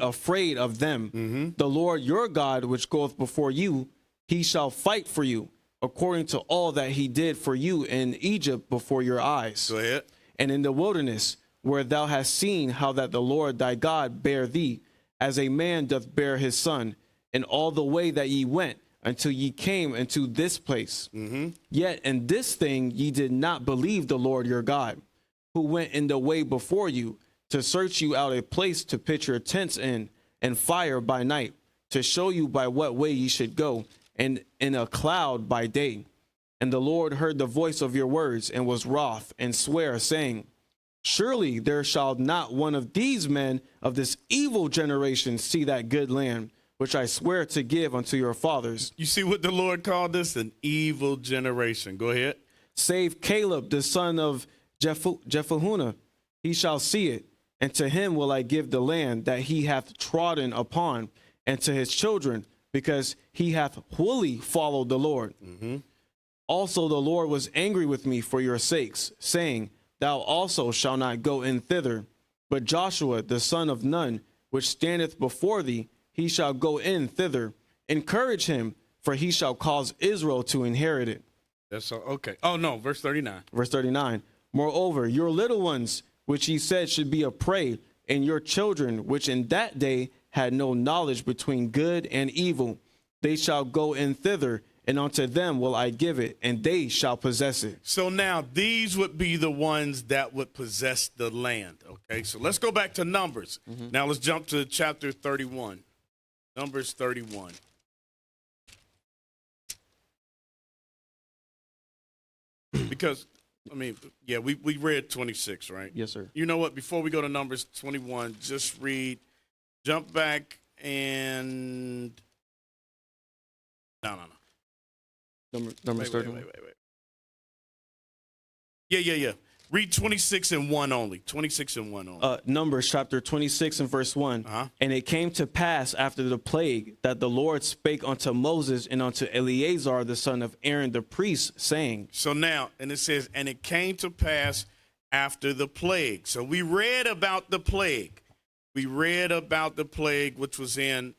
afraid of them. The Lord your God, which goeth before you, he shall fight for you, according to all that he did for you in Egypt before your eyes. Go ahead. And in the wilderness, where thou hast seen how that the Lord thy God bare thee, as a man doth bear his son, in all the way that ye went, until ye came into this place. Yet in this thing ye did not believe the Lord your God, who went in the way before you, to search you out a place to pitch your tents in, and fire by night, to show you by what way ye should go, and in a cloud by day. And the Lord heard the voice of your words, and was wroth, and sware, saying, surely there shall not one of these men of this evil generation see that good land, which I swear to give unto your fathers. You see what the Lord called this? An evil generation. Go ahead. Save Caleb, the son of Jephunneh, he shall see it, and to him will I give the land that he hath trodden upon, and to his children, because he hath wholly followed the Lord. Also the Lord was angry with me for your sakes, saying, thou also shalt not go in thither. But Joshua, the son of Nun, which standeth before thee, he shall go in thither. Encourage him, for he shall cause Israel to inherit it. That's all. Okay. Oh, no. Verse 39. Verse 39. Moreover, your little ones, which he said should be a prey, and your children, which in that day had no knowledge between good and evil, they shall go in thither and unto them will I give it, and they shall possess it. So now these would be the ones that would possess the land. Okay, so let's go back to Numbers. Now let's jump to chapter 31. Numbers 31. Because, I mean, yeah, we read 26, right? Yes, sir. You know what? Before we go to Numbers 21, just jump back and, no. Numbers 31. Wait. Yeah. Read 26 and 1 only. 26 and 1 only. Numbers chapter 26 and verse 1. And it came to pass after the plague that the Lord spake unto Moses and unto Eleazar the son of Aaron the priest, saying. So now, and it says, and it came to pass after the plague. So we read about the plague. We read about the plague, which was in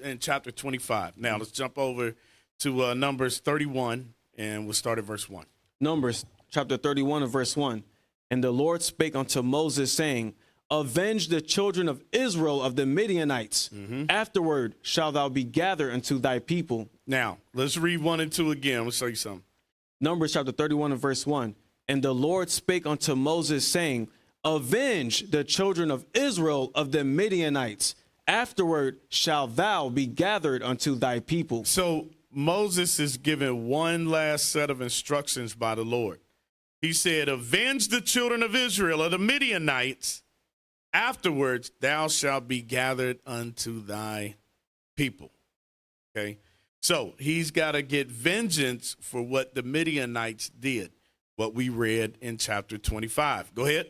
in chapter 25. Now let's jump over to Numbers 31, and we'll start at verse 1. Numbers chapter 31 and verse 1. And the Lord spake unto Moses, saying, avenge the children of Israel of the Midianites. Afterward shalt thou be gathered unto thy people. Now, let's read 1 and 2 again. Let's show you something. Numbers chapter 31 and verse 1. And the Lord spake unto Moses, saying, avenge the children of Israel of the Midianites. Afterward shalt thou be gathered unto thy people. So Moses is given one last set of instructions by the Lord. He said, avenge the children of Israel of the Midianites. Afterwards, thou shalt be gathered unto thy people. Okay. So he's got to get vengeance for what the Midianites did, what we read in chapter 25. Go ahead.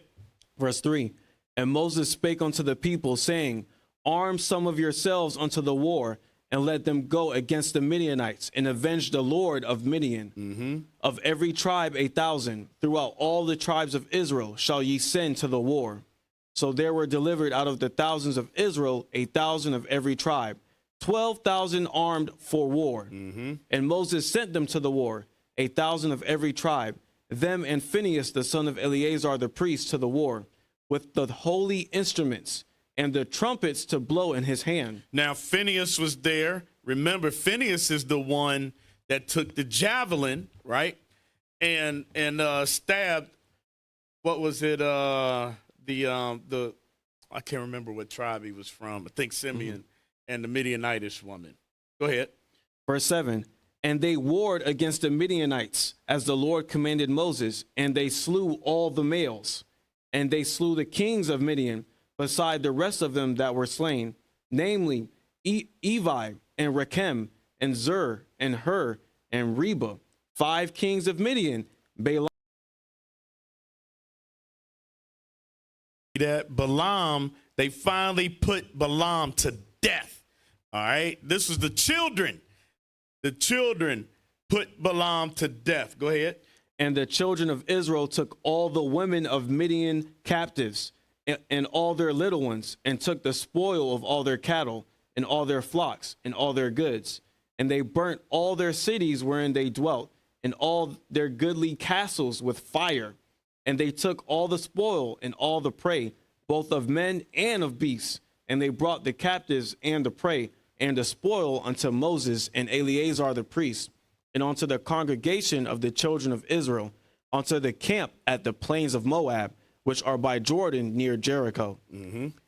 Verse 3. And Moses spake unto the people, saying, arm some of yourselves unto the war, and let them go against the Midianites, and avenge the Lord of Midian. Of every tribe 1,000, throughout all the tribes of Israel shall ye send to the war. So there were delivered out of the thousands of Israel 1,000 of every tribe, 12,000 armed for war. And Moses sent them to the war, 1,000 of every tribe, them and Phinehas the son of Eleazar the priest to the war, with the holy instruments, and the trumpets to blow in his hand. Now, Phinehas was there. Remember, Phinehas is the one that took the javelin, right? And stabbed, what was it? I can't remember what tribe he was from. I think Simeon and the Midianitish woman. Go ahead. Verse 7. And they warred against the Midianites, as the Lord commanded Moses, and they slew all the males. And they slew the kings of Midian, beside the rest of them that were slain, namely Evi and Rechem and Zur and Hur and Reba, 5 kings of Midian. Balaam, they finally put Balaam to death. All right. This was the children. The children put Balaam to death. Go ahead. And the children of Israel took all the women of Midian captives, and all their little ones, and took the spoil of all their cattle, and all their flocks, and all their goods. And they burnt all their cities wherein they dwelt, and all their goodly castles with fire. And they took all the spoil and all the prey, both of men and of beasts. And they brought the captives and the prey and the spoil unto Moses and Eleazar the priest, and unto the congregation of the children of Israel, unto the camp at the plains of Moab, which are by Jordan near Jericho.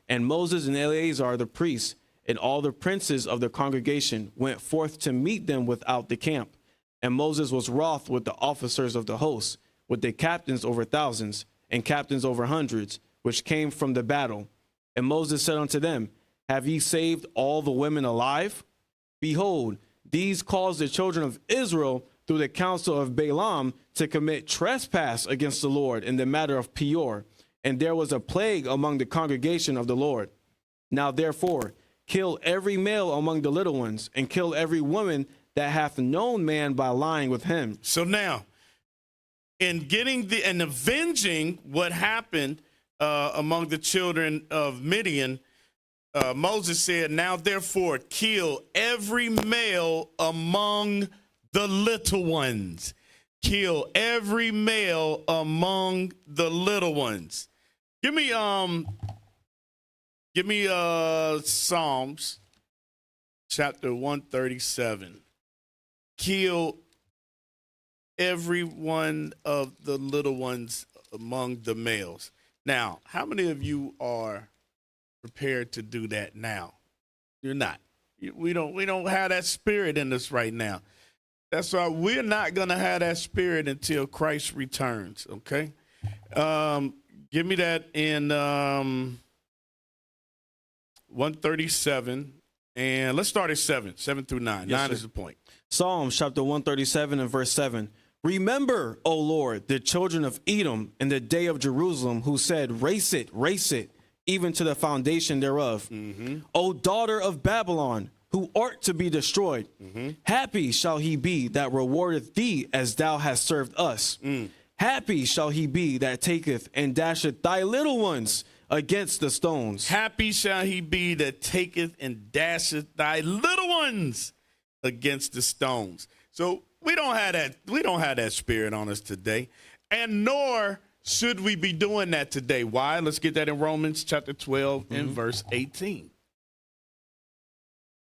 And Moses and Eleazar the priests and all the princes of the congregation went forth to meet them without the camp. And Moses was wroth with the officers of the host, with the captains over thousands and captains over hundreds, which came from the battle. And Moses said unto them, have ye saved all the women alive? Behold, these caused the children of Israel through the counsel of Balaam to commit trespass against the Lord in the matter of Peor. And there was a plague among the congregation of the Lord. Now therefore, kill every male among the little ones, and kill every woman that hath known man by lying with him. So now, in getting and avenging what happened among the children of Midian, Moses said, now therefore kill every male among the little ones. Kill every male among the little ones. Give me Psalms chapter 137. kill every one of the little ones among the males. Now, how many of you are prepared to do that now? You're not. We don't have that spirit in us right now. That's why we're not going to have that spirit until Christ returns, okay? Give me that in 137, and let's start at 7 through 9. Yes, 9 sir. is the point. Psalms chapter 137 and verse 7. Remember, O Lord, the children of Edom in the day of Jerusalem, who said, race it, even to the foundation thereof. O daughter of Babylon, who art to be destroyed, happy shall he be that rewardeth thee as thou hast served us. Happy shall he be that taketh and dasheth thy little ones against the stones. Happy shall he be that taketh and dasheth thy little ones against the stones. So we don't have that spirit on us today, and nor should we be doing that today. Why? Let's get that in Romans chapter 12 and verse 18.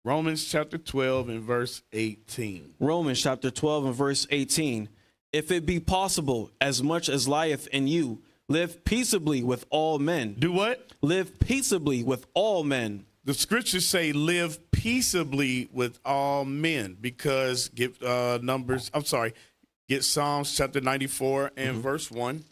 Romans chapter 12 and verse 18. Romans chapter 12 and verse 18. If it be possible, as much as lieth in you, live peaceably with all men. Do what? Live peaceably with all men. The scriptures say live peaceably with all men, because get Psalms chapter 94 and verse 1.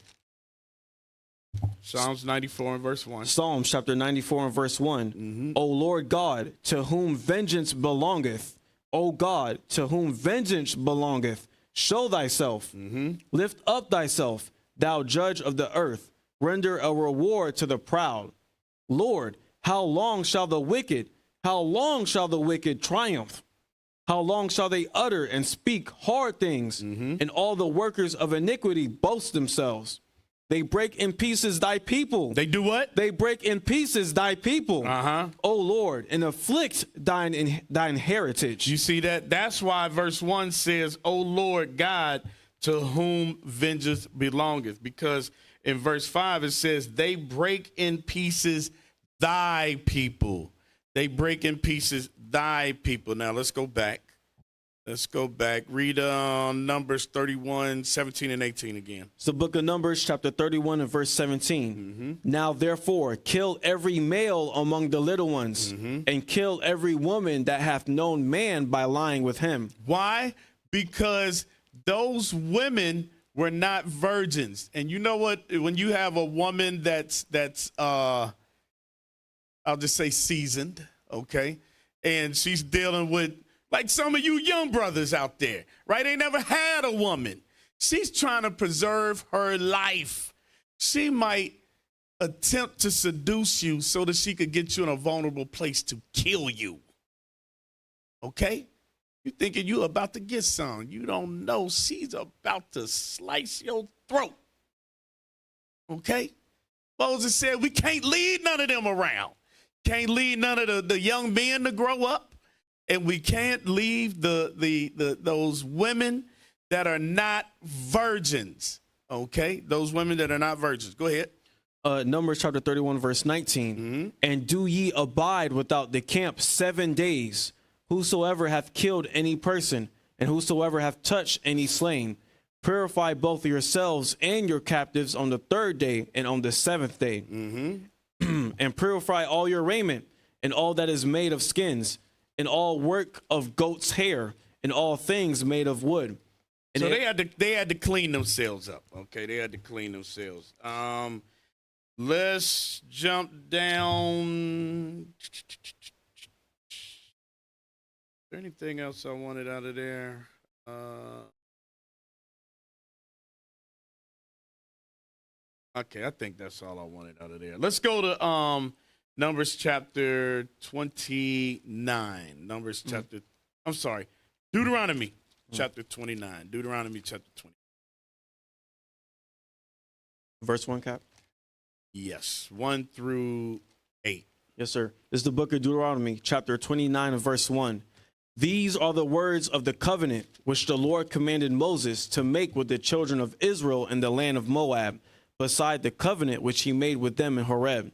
Psalms 94 and verse 1. Psalms chapter 94 and verse 1. O Lord God, to whom vengeance belongeth, O God, to whom vengeance belongeth, show thyself. Lift up thyself, thou judge of the earth. Render a reward to the proud. Lord, how long shall the wicked triumph? How long shall they utter and speak hard things, and all the workers of iniquity boast themselves? They break in pieces thy people. They do what? They break in pieces thy people. O Lord, and afflict thine heritage. You see that? That's why verse 1 says, O Lord God, to whom vengeance belongeth. Because in verse 5 it says, they break in pieces thy people. They break in pieces thy people. Now let's go back. Read Numbers 31, 17 and 18 again. It's the book of Numbers, chapter 31 and verse 17. Now, therefore, kill every male among the little ones, and kill every woman that hath known man by lying with him. Why? Because those women were not virgins. And you know what? When you have a woman that's I'll just say seasoned, okay? And she's dealing with, like some of you young brothers out there, right? They never had a woman. She's trying to preserve her life. She might attempt to seduce you so that she could get you in a vulnerable place to kill you. Okay? You thinking you about to get some. You don't know she's about to slice your throat. Okay? Moses said we can't lead none of them around. Can't lead none of the young men to grow up. And we can't leave those women that are not virgins, okay? Those women that are not virgins. Go ahead. Numbers chapter 31, verse 19. And do ye abide without the camp 7 days, whosoever hath killed any person, and whosoever hath touched any slain. Purify both yourselves and your captives on the 3rd day and on the 7th day. And purify all your raiment, and all that is made of skins, and all work of goat's hair, and all things made of wood. And so they had to clean themselves up. Okay, they had to clean themselves. Let's jump down. Is there anything else I wanted out of there? Okay, I think that's all I wanted out of there. Let's go to Numbers chapter 29. Deuteronomy chapter 29. Deuteronomy chapter 20. Verse 1, Cap? Yes, 1 through 8. Yes, sir. This is the book of Deuteronomy, chapter 29 and verse 1. These are the words of the covenant which the Lord commanded Moses to make with the children of Israel in the land of Moab, beside the covenant which he made with them in Horeb.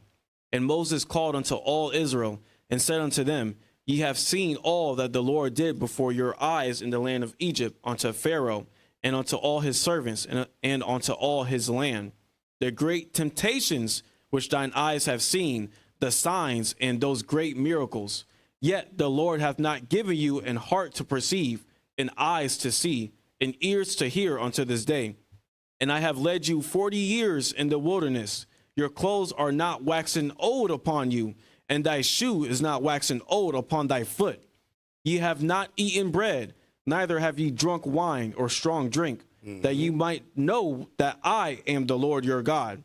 And Moses called unto all Israel, and said unto them, Ye have seen all that the Lord did before your eyes in the land of Egypt unto Pharaoh, and unto all his servants, and unto all his land. The great temptations which thine eyes have seen, the signs and those great miracles. Yet the Lord hath not given you an heart to perceive, and eyes to see, and ears to hear unto this day. And I have led you 40 years in the wilderness. Your clothes are not waxen old upon you, and thy shoe is not waxen old upon thy foot. Ye have not eaten bread, neither have ye drunk wine or strong drink, that ye might know that I am the Lord your God.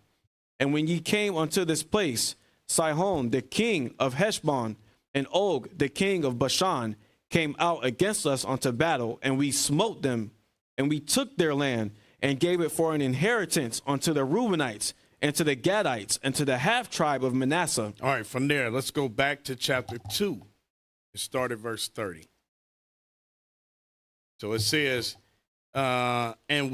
And when ye came unto this place, Sihon the king of Heshbon, and Og the king of Bashan, came out against us unto battle, and we smote them, and we took their land, and gave it for an inheritance unto the Reubenites, and to the Gadites, and to the half tribe of Manasseh. All right, from there, let's go back to chapter 2 and start at verse 30. So it says, and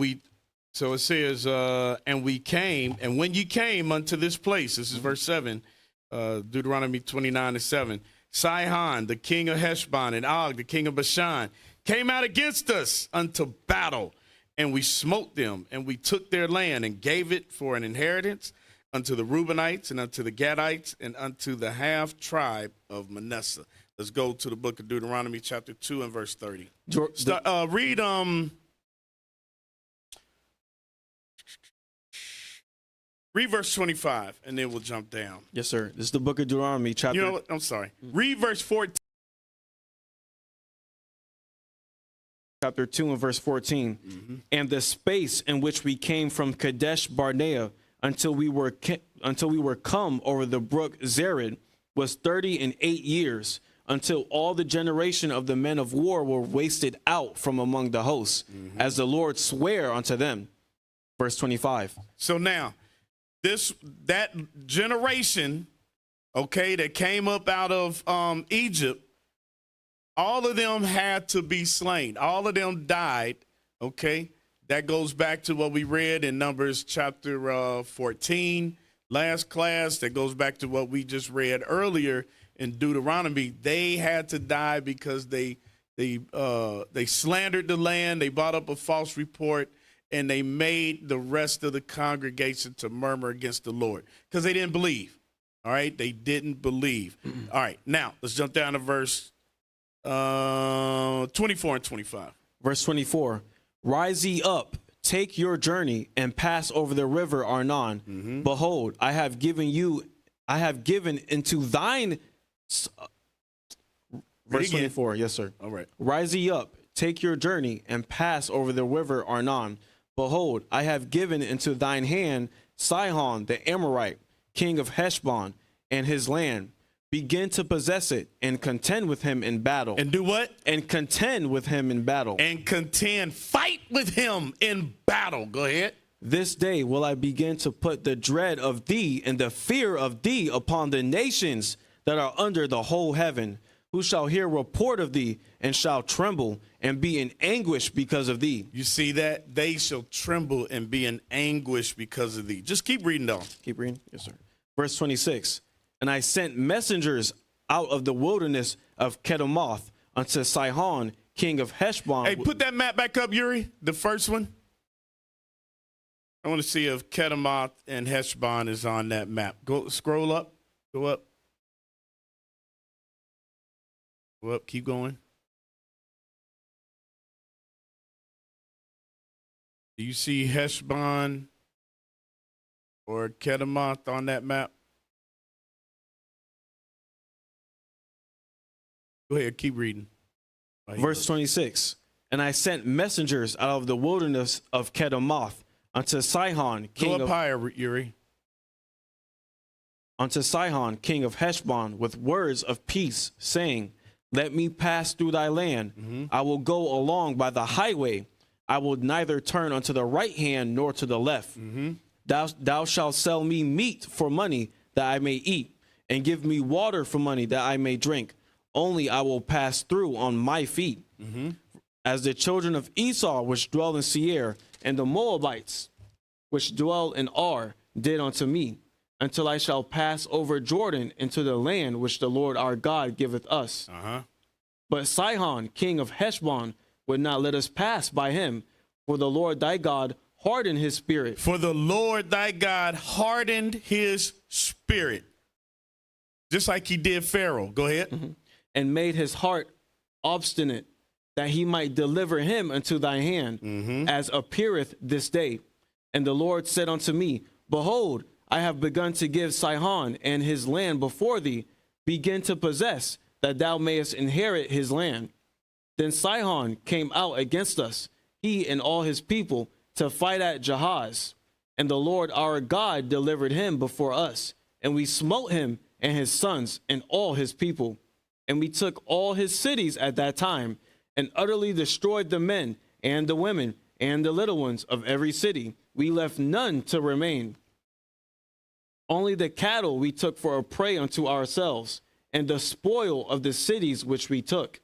we came, and when ye came unto this place, this is verse 7, Deuteronomy 29:7, Sihon, the king of Heshbon, and Og, the king of Bashan, came out against us unto battle, and we smote them, and we took their land, and gave it for an inheritance unto the Reubenites, and unto the Gadites, and unto the half tribe of Manasseh. Let's go to the book of Deuteronomy, chapter 2 and verse 30. Read verse 25, and then we'll jump down. Yes, sir. This is the book of Deuteronomy, chapter. You know what? I'm sorry. Read verse 14. Chapter 2 and verse 14. And the space in which we came from Kadesh Barnea until we were come over the brook Zered was 38 years, until all the generation of the men of war were wasted out from among the hosts, as the Lord sware unto them. Verse 25. So now, that generation, okay, that came up out of Egypt, all of them had to be slain. All of them died, okay? That goes back to what we read in Numbers chapter 14, last class. That goes back to what we just read earlier in Deuteronomy. They had to die because they slandered the land. They brought up a false report, and they made the rest of the congregation to murmur against the Lord because they didn't believe. All right, they didn't believe. All right, now let's jump down to verse 24 and 25. Verse 24. Rise ye up, take your journey, and pass over the river Arnon. Behold, I have given into thine. Verse 24. Yes, sir. All right. Rise ye up, take your journey, and pass over the river Arnon. Behold, I have given into thine hand Sihon the Amorite, king of Heshbon, and his land. Begin to possess it, and contend with him in battle. And do what? And contend with him in battle. And contend, fight with him in battle. Go ahead. This day will I begin to put the dread of thee and the fear of thee upon the nations that are under the whole heaven, who shall hear report of thee, and shall tremble and be in anguish because of thee. You see that? They shall tremble and be in anguish because of thee. Just keep reading down. Keep reading. Yes, sir. Verse 26. And I sent messengers out of the wilderness of Kedemoth unto Sihon, king of Heshbon. Hey, put that map back up, Yuri, the first one. I want to see if Kedemoth and Heshbon is on that map. Go, scroll up. Go up. Go up. Keep going. Do you see Heshbon or Kedemoth on that map? Go ahead, keep reading. Verse 26. And I sent messengers out of the wilderness of Kedemoth unto Sihon, king Go up higher, Yuri. Unto Sihon, king of Heshbon, with words of peace, saying, Let me pass through thy land. I will go along by the highway. I will neither turn unto the right hand nor to the left. Thou shalt sell me meat for money that I may eat, and give me water for money that I may drink. Only I will pass through on my feet. As the children of Esau, which dwell in Seir, and the Moabites, which dwell in Ar, did unto me. until I shall pass over Jordan into the land which the Lord our God giveth us. But Sihon, king of Heshbon, would not let us pass by him, for the Lord thy God hardened his spirit. For the Lord thy God hardened his spirit. Just like he did Pharaoh. Go ahead. And made his heart obstinate, that he might deliver him unto thy hand, as appeareth this day. And the Lord said unto me, Behold, I have begun to give Sihon and his land before thee. Begin to possess, that thou mayest inherit his land. Then Sihon came out against us, he and all his people, to fight at Jahaz. And the Lord our God delivered him before us, and we smote him and his sons and all his people. And we took all his cities at that time, and utterly destroyed the men and the women and the little ones of every city. We left none to remain. Only the cattle we took for a prey unto ourselves, and the spoil of the cities which we took.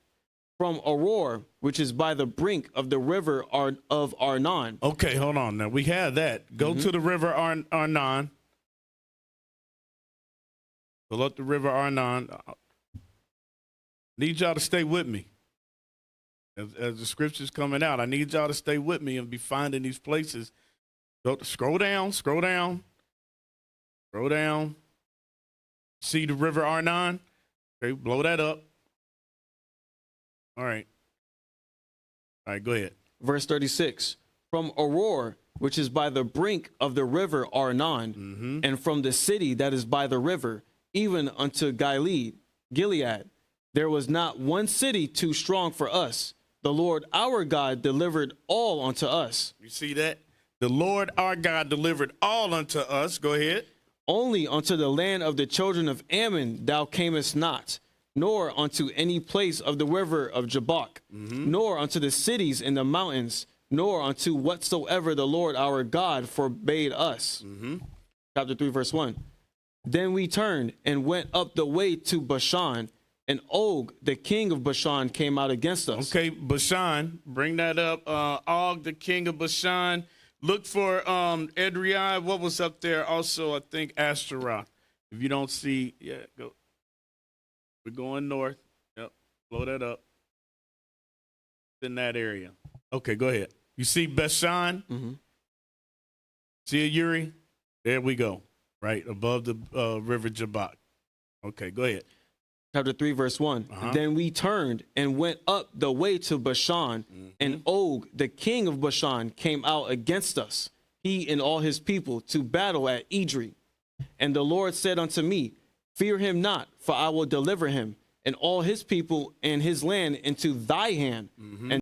From Auror, which is by the brink of the river of Arnon. Okay, hold on. Now we have that. Go to the river Arnon. Go up the river Arnon. Need y'all to stay with me. As the scripture's coming out, I need y'all to stay with me and be finding these places. Scroll down. See the river Arnon? Okay, blow that up. All right, go ahead. Verse 36. From Auror, which is by the brink of the river Arnon, and from the city that is by the river, even unto Gilead, there was not one city too strong for us. The Lord our God delivered all unto us. You see that? The Lord our God delivered all unto us. Go ahead. Only unto the land of the children of Ammon thou camest not, nor unto any place of the river of Jabbok, nor unto the cities in the mountains, nor unto whatsoever the Lord our God forbade us. Chapter 3, verse 1. Then we turned and went up the way to Bashan, and Og, the king of Bashan, came out against us. Okay, Bashan, bring that up. Og, the king of Bashan. Look for Edrei. What was up there? Also, I think Ashtaroth. If you don't see, go. We're going north. Yep, blow that up. It's in that area. Okay, go ahead. You see Bashan? See it, Yuri? There we go. Right above the river Jabbok. Okay, go ahead. Chapter 3, verse 1. Then we turned and went up the way to Bashan, and Og, the king of Bashan, came out against us, he and all his people, to battle at Edrei. And the Lord said unto me, Fear him not, for I will deliver him, and all his people and his land into thy hand, and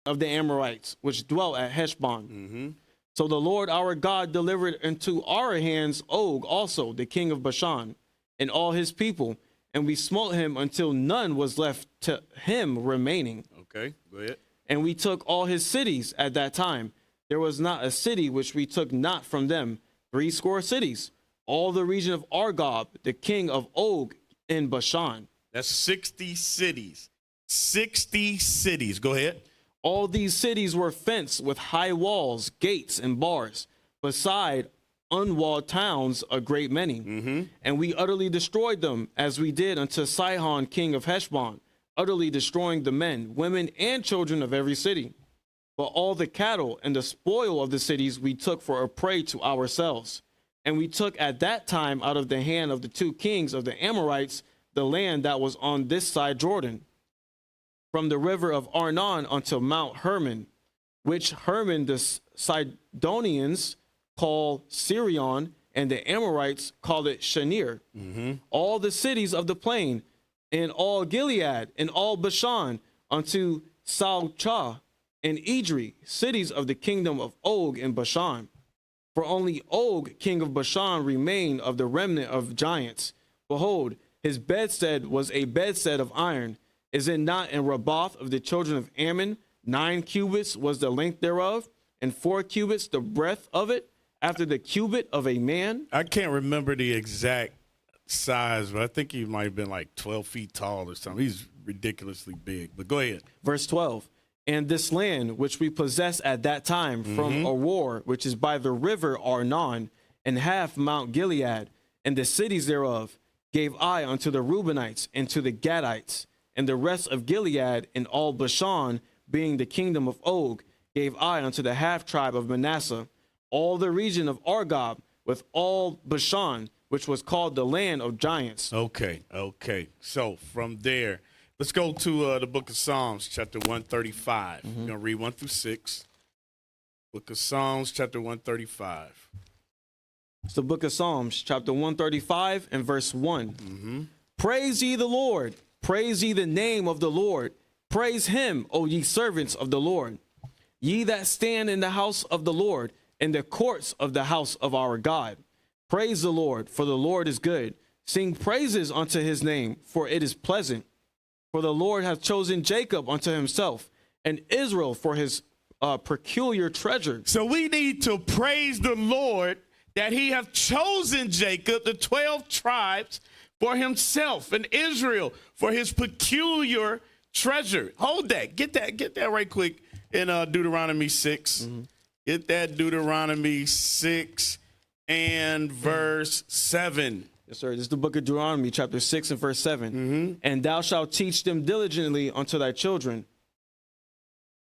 of the Amorites, which dwell at Heshbon. So the Lord our God delivered into our hands Og also, the king of Bashan, and all his people, and we smote him until none was left to him remaining. Okay, go ahead. And we took all his cities at that time. There was not a city which we took not from them, 80 cities. All the region of Argob, the king of Og in Bashan. That's 60 cities. 60 cities. Go ahead. All these cities were fenced with high walls, gates, and bars, beside unwalled towns a great many. And we utterly destroyed them, as we did unto Sihon, king of Heshbon, utterly destroying the men, women, and children of every city. But all the cattle and the spoil of the cities we took for a prey to ourselves. And we took at that time out of the hand of the 2 kings of the Amorites the land that was on this side Jordan, from the river of Arnon unto Mount Hermon, which Hermon the Sidonians call Sirion, and the Amorites call it Shanir. All the cities of the plain, and all Gilead, and all Bashan, unto Salchah and Edrei, cities of the kingdom of Og in Bashan. For only Og, king of Bashan, remained of the remnant of giants. Behold, his bedstead was a bedstead of iron. Is it not in Rabath of the children of Ammon? 9 cubits was the length thereof, and 4 cubits the breadth of it, after the cubit of a man. I can't remember the exact size, but I think he might have been like 12 feet tall or something. He's ridiculously big, but go ahead. Verse 12. And this land which we possess at that time from Auror, which is by the river Arnon, and half Mount Gilead, and the cities thereof, gave I unto the Reubenites and to the Gadites, and the rest of Gilead and all Bashan, being the kingdom of Og, gave I unto the half tribe of Manasseh, all the region of Argob, with all Bashan, which was called the land of giants. Okay. So from there, let's go to the book of Psalms, chapter 135. We're going to read 1 through 6. Book of Psalms, chapter 135. It's the book of Psalms, chapter 135 and verse 1. Praise ye the Lord. Praise ye the name of the Lord. Praise him, O ye servants of the Lord. Ye that stand in the house of the Lord, in the courts of the house of our God. Praise the Lord, for the Lord is good. Sing praises unto his name, for it is pleasant. For the Lord hath chosen Jacob unto himself, and Israel for his peculiar treasure. So we need to praise the Lord that he hath chosen Jacob, the 12 tribes, for himself, and Israel for his peculiar treasure. Hold that. Get that right quick in Deuteronomy 6. Get that Deuteronomy 6 and verse 7. Yes, sir. This is the book of Deuteronomy, chapter 6 and verse 7. And thou shalt teach them diligently unto thy children,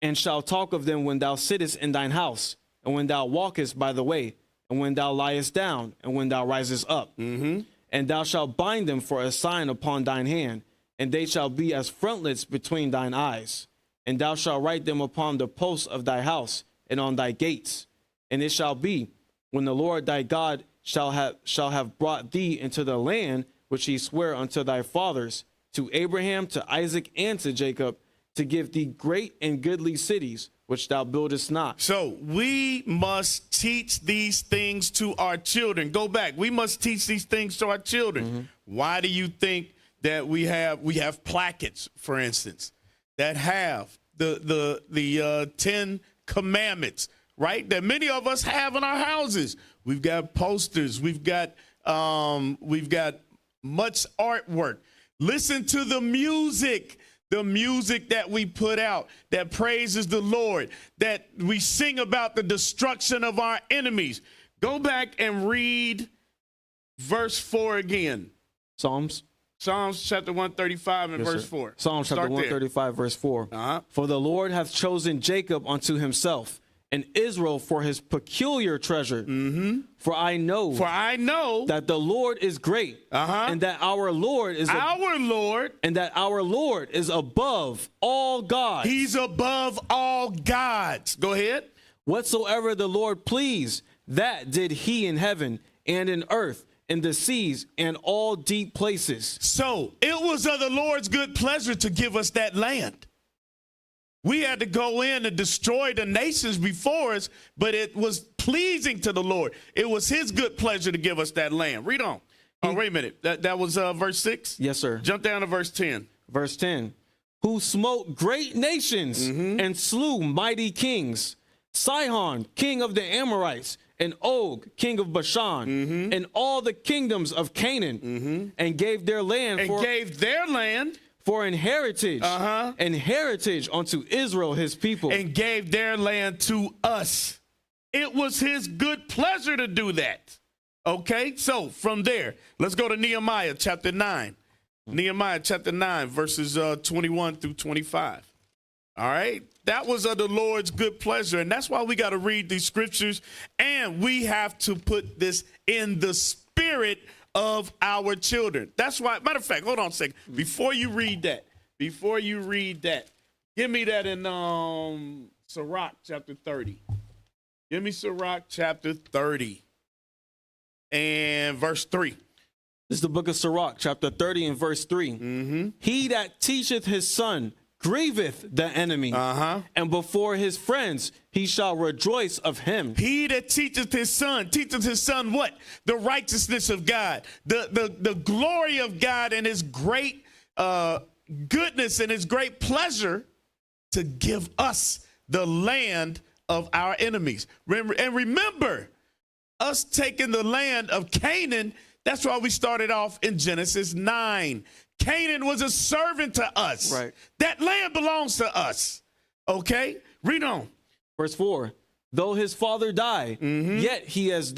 and shalt talk of them when thou sittest in thine house, and when thou walkest by the way, and when thou liest down, and when thou risest up. And thou shalt bind them for a sign upon thine hand, and they shall be as frontlets between thine eyes. And thou shalt write them upon the posts of thy house, and on thy gates. And it shall be, when the Lord thy God shall have brought thee into the land which he sware unto thy fathers, to Abraham, to Isaac, and to Jacob, to give thee great and goodly cities, which thou buildest not. So we must teach these things to our children. Go back. We must teach these things to our children. Why do you think that we have plackets, for instance, that have the 10 commandments, right? That many of us have in our houses. We've got posters. We've got much artwork. Listen to the music that we put out that praises the Lord, that we sing about the destruction of our enemies. Go back and read verse 4 again. Psalms chapter 135 and verse 4. Psalms chapter 135, verse 4. For the Lord hath chosen Jacob unto himself, and Israel for his peculiar treasure. For I know that the Lord is great, and that our Lord is above all gods. He's above all gods. Go ahead. Whatsoever the Lord pleased, that did he in heaven and in earth, in the seas and all deep places. So it was of the Lord's good pleasure to give us that land. We had to go in and destroy the nations before us, but it was pleasing to the Lord. It was his good pleasure to give us that land. Read on. Oh, wait a minute. That was verse 6? Yes, sir. Jump down to verse 10. Verse 10. Who smote great nations and slew mighty kings. Sihon, king of the Amorites, and Og, king of Bashan, and all the kingdoms of Canaan, and gave their land for an heritage, an heritage unto Israel, his people. And gave their land to us. It was his good pleasure to do that. Okay, so from there, let's go to Nehemiah chapter 9. Nehemiah chapter 9, verses 21 through 25. All right, that was of the Lord's good pleasure. And that's why we got to read these scriptures. And we have to put this in the spirit of our children. That's why, matter of fact, hold on a second. Before you read that, give me that in Sirach chapter 30. Give me Sirach chapter 30 and verse 3. This is the book of Sirach, chapter 30 and verse 3. He that teacheth his son grieveth the enemy, and before his friends he shall rejoice of him. He that teacheth his son what? The righteousness of God, the glory of God, and his great goodness and his great pleasure to give us the land of our enemies. And remember, us taking the land of Canaan, that's why we started off in Genesis 9. Canaan was a servant to us. Right. That land belongs to us. Okay, read on. Verse 4. Though his father die, yet he is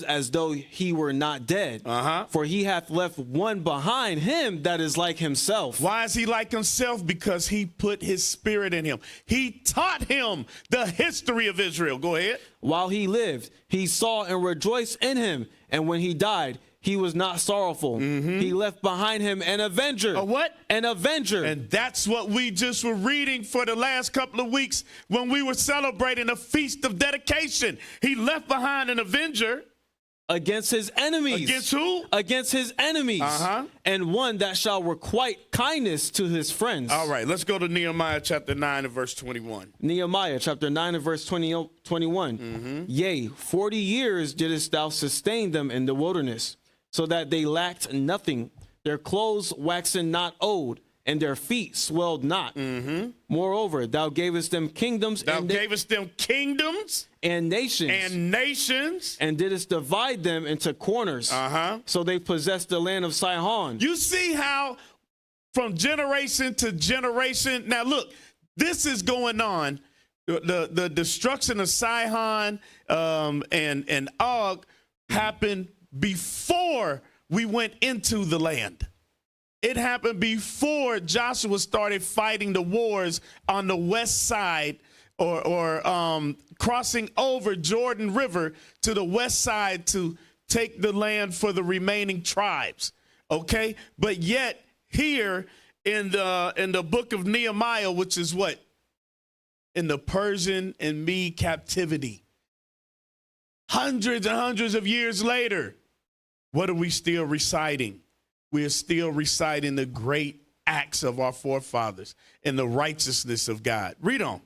as though he were not dead. For he hath left one behind him that is like himself. Why is he like himself? Because he put his spirit in him. He taught him the history of Israel. Go ahead. While he lived, he saw and rejoiced in him. And when he died, he was not sorrowful. He left behind him an avenger. A what? An avenger. And that's what we just were reading for the last couple of weeks when we were celebrating a feast of dedication. He left behind an avenger. Against his enemies. Against who? Against his enemies. And one that shall requite kindness to his friends. All right, let's go to Nehemiah chapter 9 and verse 21. Nehemiah chapter 9 and verse 21. Yea, 40 years didst thou sustain them in the wilderness, so that they lacked nothing. Their clothes waxen not old, and their feet swelled not. Moreover, thou gavest them kingdoms. Thou gavest them kingdoms. And nations. And nations. And didst divide them into corners. So they possessed the land of Sihon. You see how from generation to generation. Now look, this is going on. The destruction of Sihon and Og happened before we went into the land. It happened before Joshua started fighting the wars on the west side or crossing over Jordan River to the west side to take the land for the remaining tribes. Okay, but yet here in the book of Nehemiah, which is what? In the Persian and Mede captivity. Hundreds and hundreds of years later, what are we still reciting? We are still reciting the great acts of our forefathers and the righteousness of God. Read on.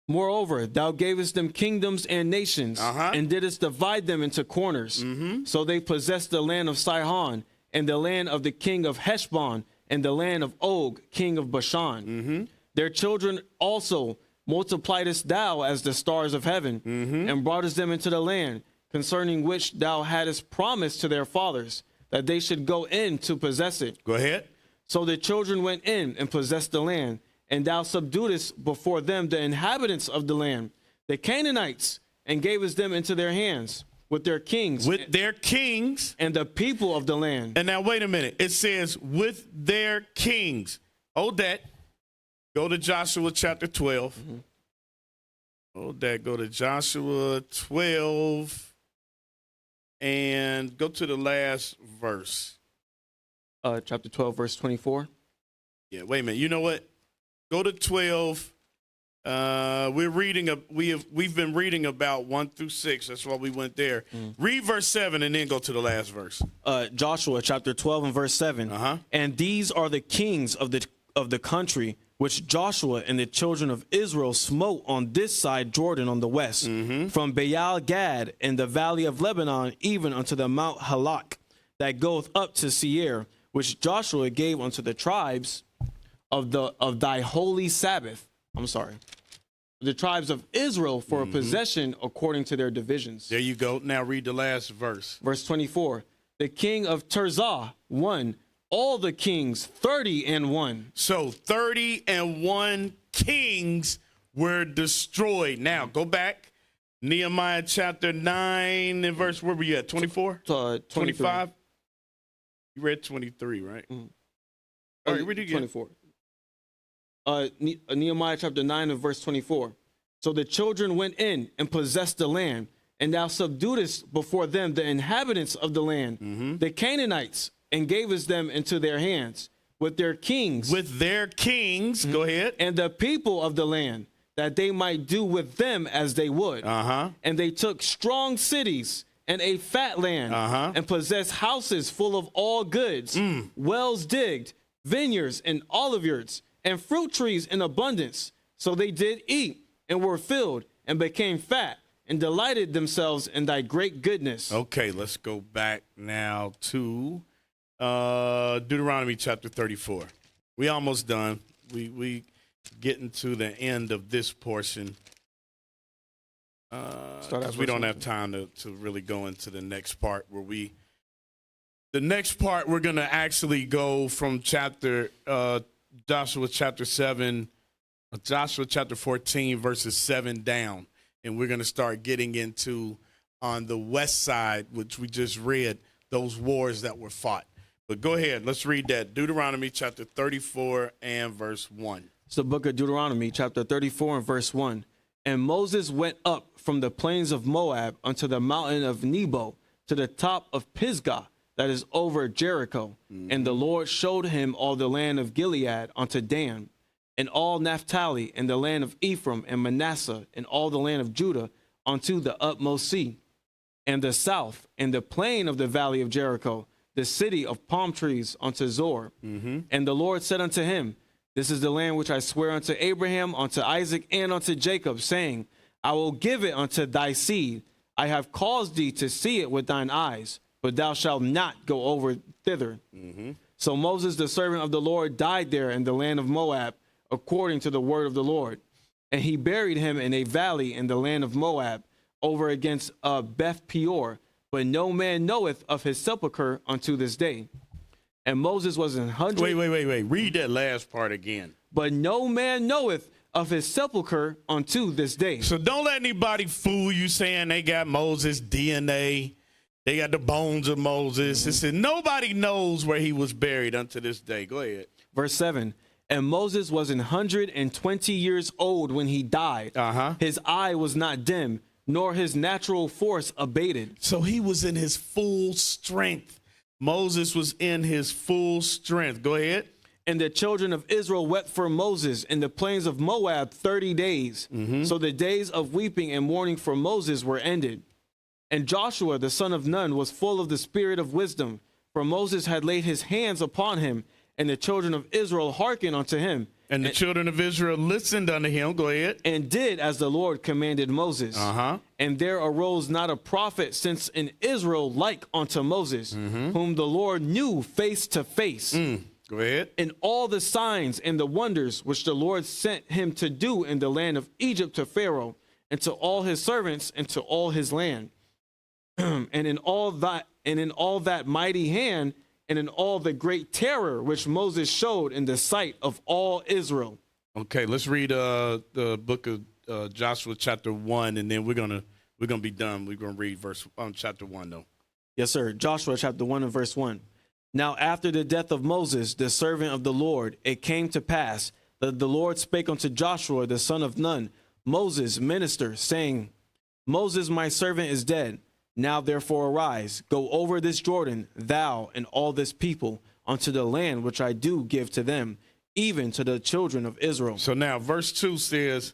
Moreover, thou gavest them kingdoms and nations, and didst divide them into corners. So they possessed the land of Sihon, and the land of the king of Heshbon, and the land of Og, king of Bashan. Their children also multipliedst thou as the stars of heaven, and broughtest them into the land, concerning which thou hadst promised to their fathers, that they should go in to possess it. Go ahead. So the children went in and possessed the land, and thou subduedest before them the inhabitants of the land, the Canaanites, and gavest them into their hands with their kings. With their kings. And the people of the land. And now wait a minute. It says with their kings. Hold that. Go to Joshua chapter 12. Hold that. Go to Joshua 12. And go to the last verse. Chapter 12, verse 24. Yeah, wait a minute. You know what? Go to 12. We've been reading about 1 through 6. That's why we went there. Read verse 7 and then go to the last verse. Joshua chapter 12 and verse 7. And these are the kings of the country which Joshua and the children of Israel smote on this side Jordan on the west, from Baal Gad in the valley of Lebanon, even unto the Mount Halak, that goeth up to Seir, which Joshua gave unto the tribes of thy holy Sabbath. The tribes of Israel for a possession according to their divisions. There you go. Now read the last verse. Verse 24. The king of Tirzah, 1. All the kings, 30 and 1. So 30 and 1 kings were destroyed. Now go back. Nehemiah chapter 9 and verse, where were you at? 24? 25? You read 23, right? All right, read it again. 24. Nehemiah chapter 9 and verse 24. So the children went in and possessed the land, and thou subduedest before them the inhabitants of the land, the Canaanites, and gavest them into their hands with their kings. With their kings, go ahead. And the people of the land, that they might do with them as they would. And they took strong cities and a fat land, and possessed houses full of all goods, wells digged, vineyards and oliveyards, and fruit trees in abundance. So they did eat and were filled and became fat and delighted themselves in thy great goodness. Okay, let's go back now to Deuteronomy chapter 34. We almost done. We getting to the end of this portion. Because we don't have time to really go into the next part where the next part we're going to actually go from Joshua chapter 7 Joshua chapter 14, verses 7 down. And we're going to start getting into on the west side, which we just read, those wars that were fought. But go ahead. Let's read that. Deuteronomy chapter 34 and verse 1. It's the book of Deuteronomy, chapter 34 and verse 1. And Moses went up from the plains of Moab unto the mountain of Nebo, to the top of Pisgah, that is over Jericho. And the Lord showed him all the land of Gilead unto Dan, and all Naphtali, and the land of Ephraim and Manasseh, and all the land of Judah unto the utmost sea, and the south, and the plain of the valley of Jericho, the city of palm trees unto Zor. And the Lord said unto him, This is the land which I swear unto Abraham, unto Isaac, and unto Jacob, saying, I will give it unto thy seed. I have caused thee to see it with thine eyes, but thou shalt not go over thither. So Moses, the servant of the Lord, died there in the land of Moab, according to the word of the Lord. And he buried him in a valley in the land of Moab, over against Beth Peor. But no man knoweth of his sepulchre unto this day. And Moses was 100. Wait. Read that last part again. But no man knoweth of his sepulchre unto this day. So don't let anybody fool you saying they got Moses' DNA. They got the bones of Moses. It said nobody knows where he was buried unto this day. Go ahead. Verse 7. And Moses was 120 years old when he died. His eye was not dim, nor his natural force abated. So he was in his full strength. Moses was in his full strength. Go ahead. And the children of Israel wept for Moses in the plains of Moab 30 days. So the days of weeping and mourning for Moses were ended. And Joshua, the son of Nun, was full of the spirit of wisdom, for Moses had laid his hands upon him, and the children of Israel hearkened unto him. And the children of Israel listened unto him. Go ahead. And did as the Lord commanded Moses. And there arose not a prophet since in Israel like unto Moses, whom the Lord knew face to face. Go ahead. And all the signs and the wonders which the Lord sent him to do in the land of Egypt to Pharaoh, and to all his servants, and to all his land. And in all that mighty hand, and in all the great terror which Moses showed in the sight of all Israel. Okay, let's read the book of Joshua chapter 1, and then we're gonna be done. We're gonna read chapter 1 though. Yes, sir. Joshua chapter 1 and verse 1. Now after the death of Moses, the servant of the Lord, it came to pass that the Lord spake unto Joshua, the son of Nun, Moses' minister, saying, Moses, my servant, is dead. Now therefore arise, go over this Jordan, thou and all this people, unto the land which I do give to them, even to the children of Israel. So now verse 2 says,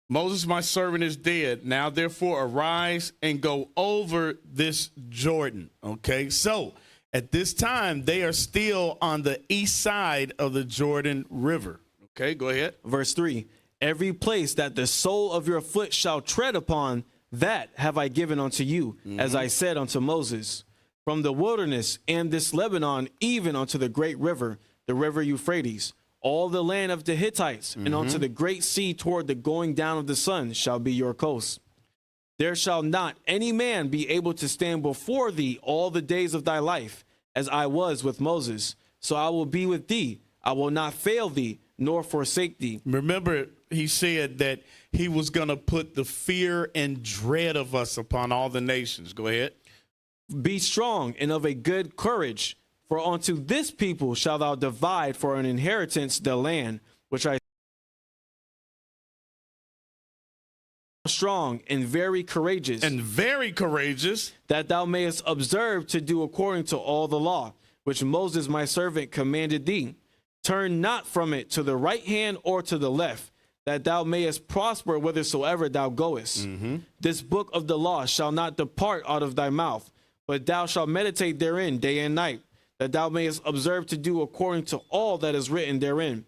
Moses, my servant, is dead. Now therefore arise and go over this Jordan. Okay, so at this time, they are still on the east side of the Jordan River. Okay, go ahead. Verse 3, every place that the sole of your foot shall tread upon, that have I given unto you, as I said unto Moses, from the wilderness and this Lebanon, even unto the great river, the river Euphrates, all the land of the Hittites, and unto the great sea toward the going down of the sun shall be your coast. There shall not any man be able to stand before thee all the days of thy life, as I was with Moses. So I will be with thee. I will not fail thee, nor forsake thee. Remember, he said that he was going to put the fear and dread of us upon all the nations. Go ahead. Be strong and of a good courage, for unto this people shalt thou divide for an inheritance the land, which I strong and very courageous. And very courageous. That thou mayest observe to do according to all the law, which Moses my servant commanded thee. Turn not from it to the right hand or to the left, that thou mayest prosper whithersoever thou goest. This book of the law shall not depart out of thy mouth, but thou shalt meditate therein day and night, that thou mayest observe to do according to all that is written therein.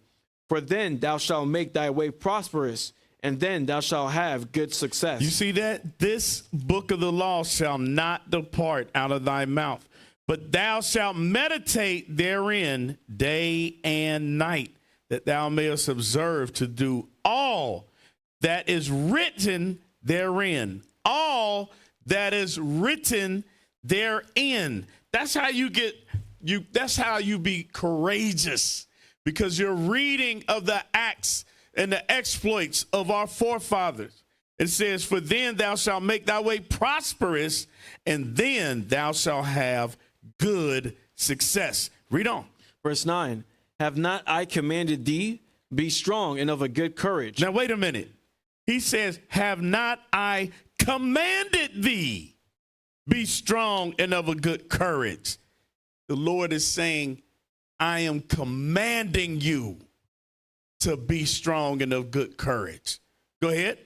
For then thou shalt make thy way prosperous, and then thou shalt have good success. You see that? This book of the law shall not depart out of thy mouth, but thou shalt meditate therein day and night, that thou mayest observe to do all that is written therein. All that is written therein. That's how you get that's how you be courageous, because you're reading of the acts and the exploits of our forefathers. It says, for then thou shalt make thy way prosperous, and then thou shalt have good success. Read on. Verse 9, have not I commanded thee? Be strong and of a good courage. Now, wait a minute. He says, have not I commanded thee? Be strong and of a good courage. The Lord is saying, I am commanding you to be strong and of good courage. Go ahead.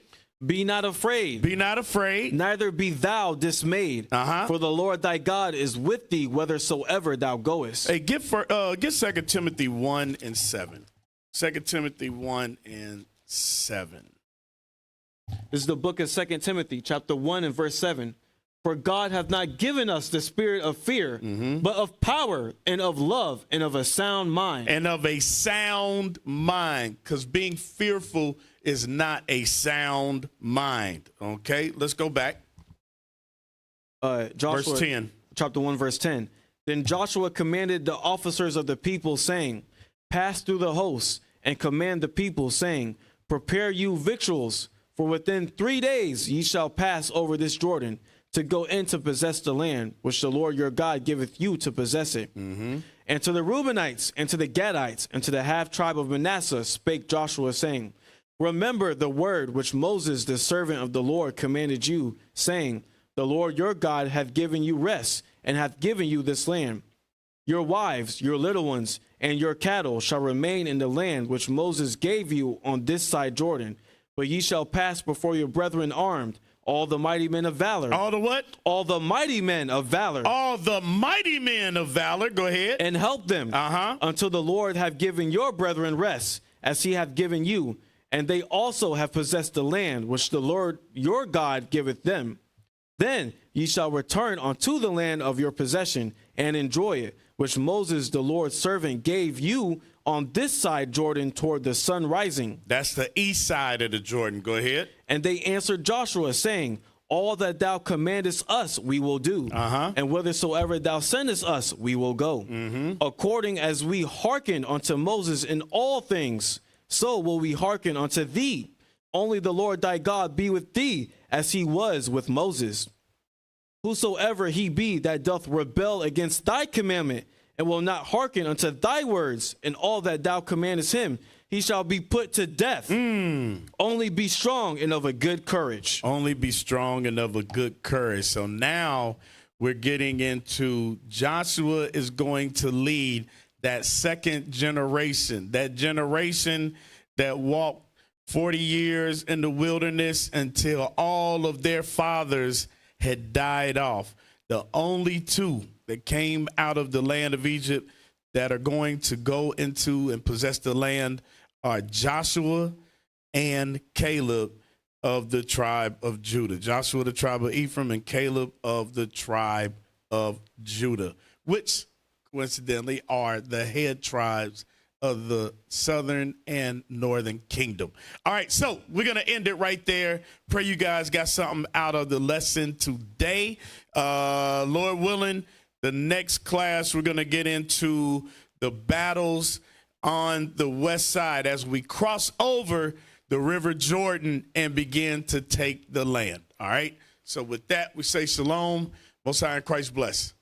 Be not afraid. Be not afraid. Neither be thou dismayed. For the Lord thy God is with thee whithersoever thou goest. Hey, get 2 Timothy 1 and 7. 2 Timothy 1 and 7. This is the book of 2 Timothy, chapter 1 and verse 7. For God hath not given us the spirit of fear, but of power and of love and of a sound mind. And of a sound mind, because being fearful is not a sound mind. Okay, let's go back. Joshua, verse 10. Chapter 1, verse 10. Then Joshua commanded the officers of the people, saying, pass through the hosts and command the people, saying, prepare you victuals, for within 3 days ye shall pass over this Jordan, to go in to possess the land, which the Lord your God giveth you to possess it. And to the Reubenites, and to the Gadites, and to the half tribe of Manasseh spake Joshua, saying, remember the word which Moses, the servant of the Lord, commanded you, saying, the Lord your God hath given you rest, and hath given you this land. Your wives, your little ones, and your cattle shall remain in the land which Moses gave you on this side Jordan. But ye shall pass before your brethren armed, all the mighty men of valor. All the what? All the mighty men of valor. All the mighty men of valor. Go ahead. And help them until the Lord have given your brethren rest, as he hath given you. And they also have possessed the land which the Lord your God giveth them. Then ye shall return unto the land of your possession and enjoy it, which Moses, the Lord's servant, gave you on this side Jordan toward the sun rising. That's the east side of the Jordan. Go ahead. And they answered Joshua, saying, all that thou commandest us we will do, and whithersoever thou sendest us we will go. According as we hearken unto Moses in all things, so will we hearken unto thee. Only the Lord thy God be with thee, as he was with Moses. Whosoever he be that doth rebel against thy commandment, and will not hearken unto thy words and all that thou commandest him, he shall be put to death. Only be strong and of a good courage. Only be strong and of a good courage. So now we're getting into Joshua is going to lead that second generation, that generation that walked 40 years in the wilderness until all of their fathers had died off. The only two that came out of the land of Egypt that are going to go into and possess the land are Joshua and Caleb of the tribe of Judah. Joshua, the tribe of Ephraim, and Caleb of the tribe of Judah, which coincidentally are the head tribes of the southern and northern kingdom. All right, so we're going to end it right there. Pray you guys got something out of the lesson today. Lord willing, the next class, we're going to get into the battles on the west side as we cross over the River Jordan and begin to take the land. All right, so with that, we say shalom. Most High in Christ bless.